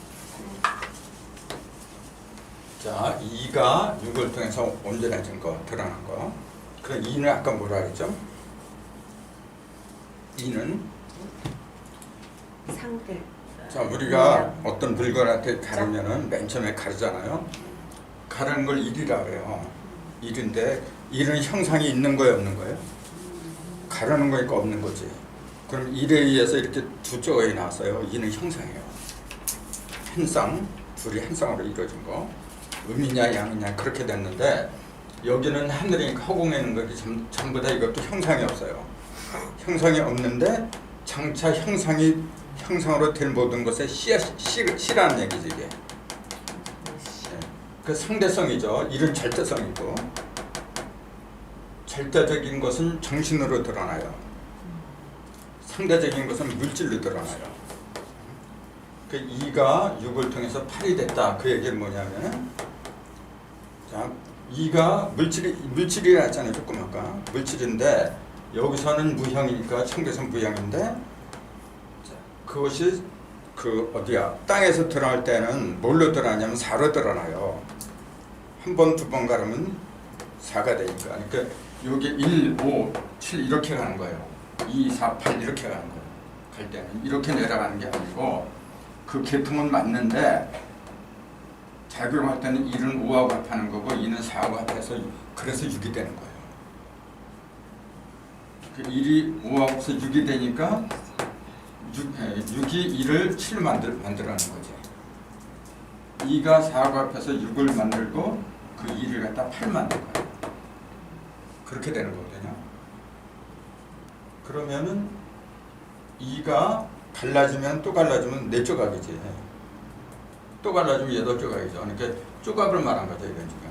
자, 2가 6을 통해서 온전해진 거, 드러난 거. 그럼 2는 아까 뭐라 그랬죠? 2는 상대. 자, 우리가 어떤 물건한테 가르면은 맨 처음에 가르잖아요. 가르는 걸 1이라 그래요. 1인데 1은 형상이 있는 거예요, 없는 거예요? 가르는 거니까 없는 거지. 그럼 1에 의해서 이렇게 두 조각이 나왔어요. 2는 형상이에요. 한 쌍, 둘이 한 쌍으로 이루어진 거. 음이냐 양이냐 그렇게 됐는데, 여기는 하늘이니까 허공에 있는 거기 전부 다 이것도 형상이 없어요. 형상이 없는데 장차 형상으로 될 모든 것의 씨라는 얘기지 이게. 그 상대성이죠. 이런 절대성이고, 절대적인 것은 정신으로 드러나요. 상대적인 것은 물질로 드러나요. 그 2가 6을 통해서 8이 됐다. 그 얘기는 뭐냐면, 자, 2가 물질이라 했잖아요. 조금 아까. 물질인데 여기서는 무형이니까 천국에서는 무형인데, 자, 그것이 땅에서 드러날 때는 뭘로 드러나냐면 4로 드러나요. 한 번, 두 번 가르면 4가 되니까. 그러니까 여기 1, 5, 7 이렇게 가는 거예요. 2, 4, 8 이렇게 가는 거예요. 갈 때는 이렇게 내려가는 게 아니고, 그 계통은 맞는데 자기로 할 때는 1은 5하고 합하는 거고 2는 4하고 합해서 그래서 6이 되는 거예요. 그 1이 5하고서 6이 되니까 6이 1을 7로 만들어내는 거지. 2가 4하고 합해서 6을 만들고 그 2를 갖다 8 만들 거예요. 그렇게 되는 거거든요. 그러면은 2가 갈라지면 또 갈라지면 4조각이지. 또 갈라지면 8조각이죠. 그러니까 조각을 말한 거죠, 이건 지금.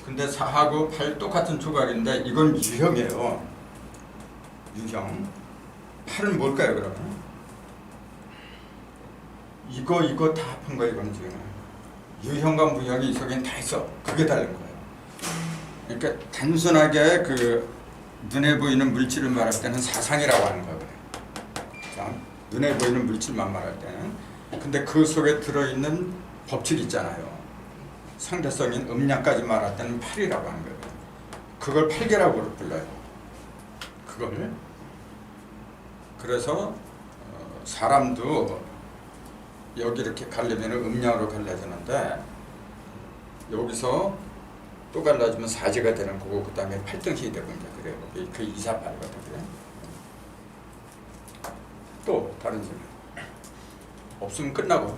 근데 4하고 8 똑같은 조각인데 이건 유형이에요. 유형. 8은 뭘까요, 그러면? 이거 다 합한 거예요, 이건 지금. 유형과 무형이 이 속엔 다 있어. 그게 다른 거예요. 그러니까 단순하게 그 눈에 보이는 물질을 말할 때는 사상이라고 하는 거예요. 눈에 보이는 물질만 말할 때는. 근데 그 속에 들어있는 법칙 있잖아요. 상대성인 음량까지 말할 때는 8이라고 하는 거예요. 그걸 8개라고 불러요. 그걸. 그래서 사람도 여기 이렇게 갈리면 음량으로 갈라지는데 여기서 또 갈라지면 4제가 되는 거고 그 다음에 8등식이 되고 이제 그래요. 그 2, 4, 8거든요. 또 다른 질문 없으면 끝나고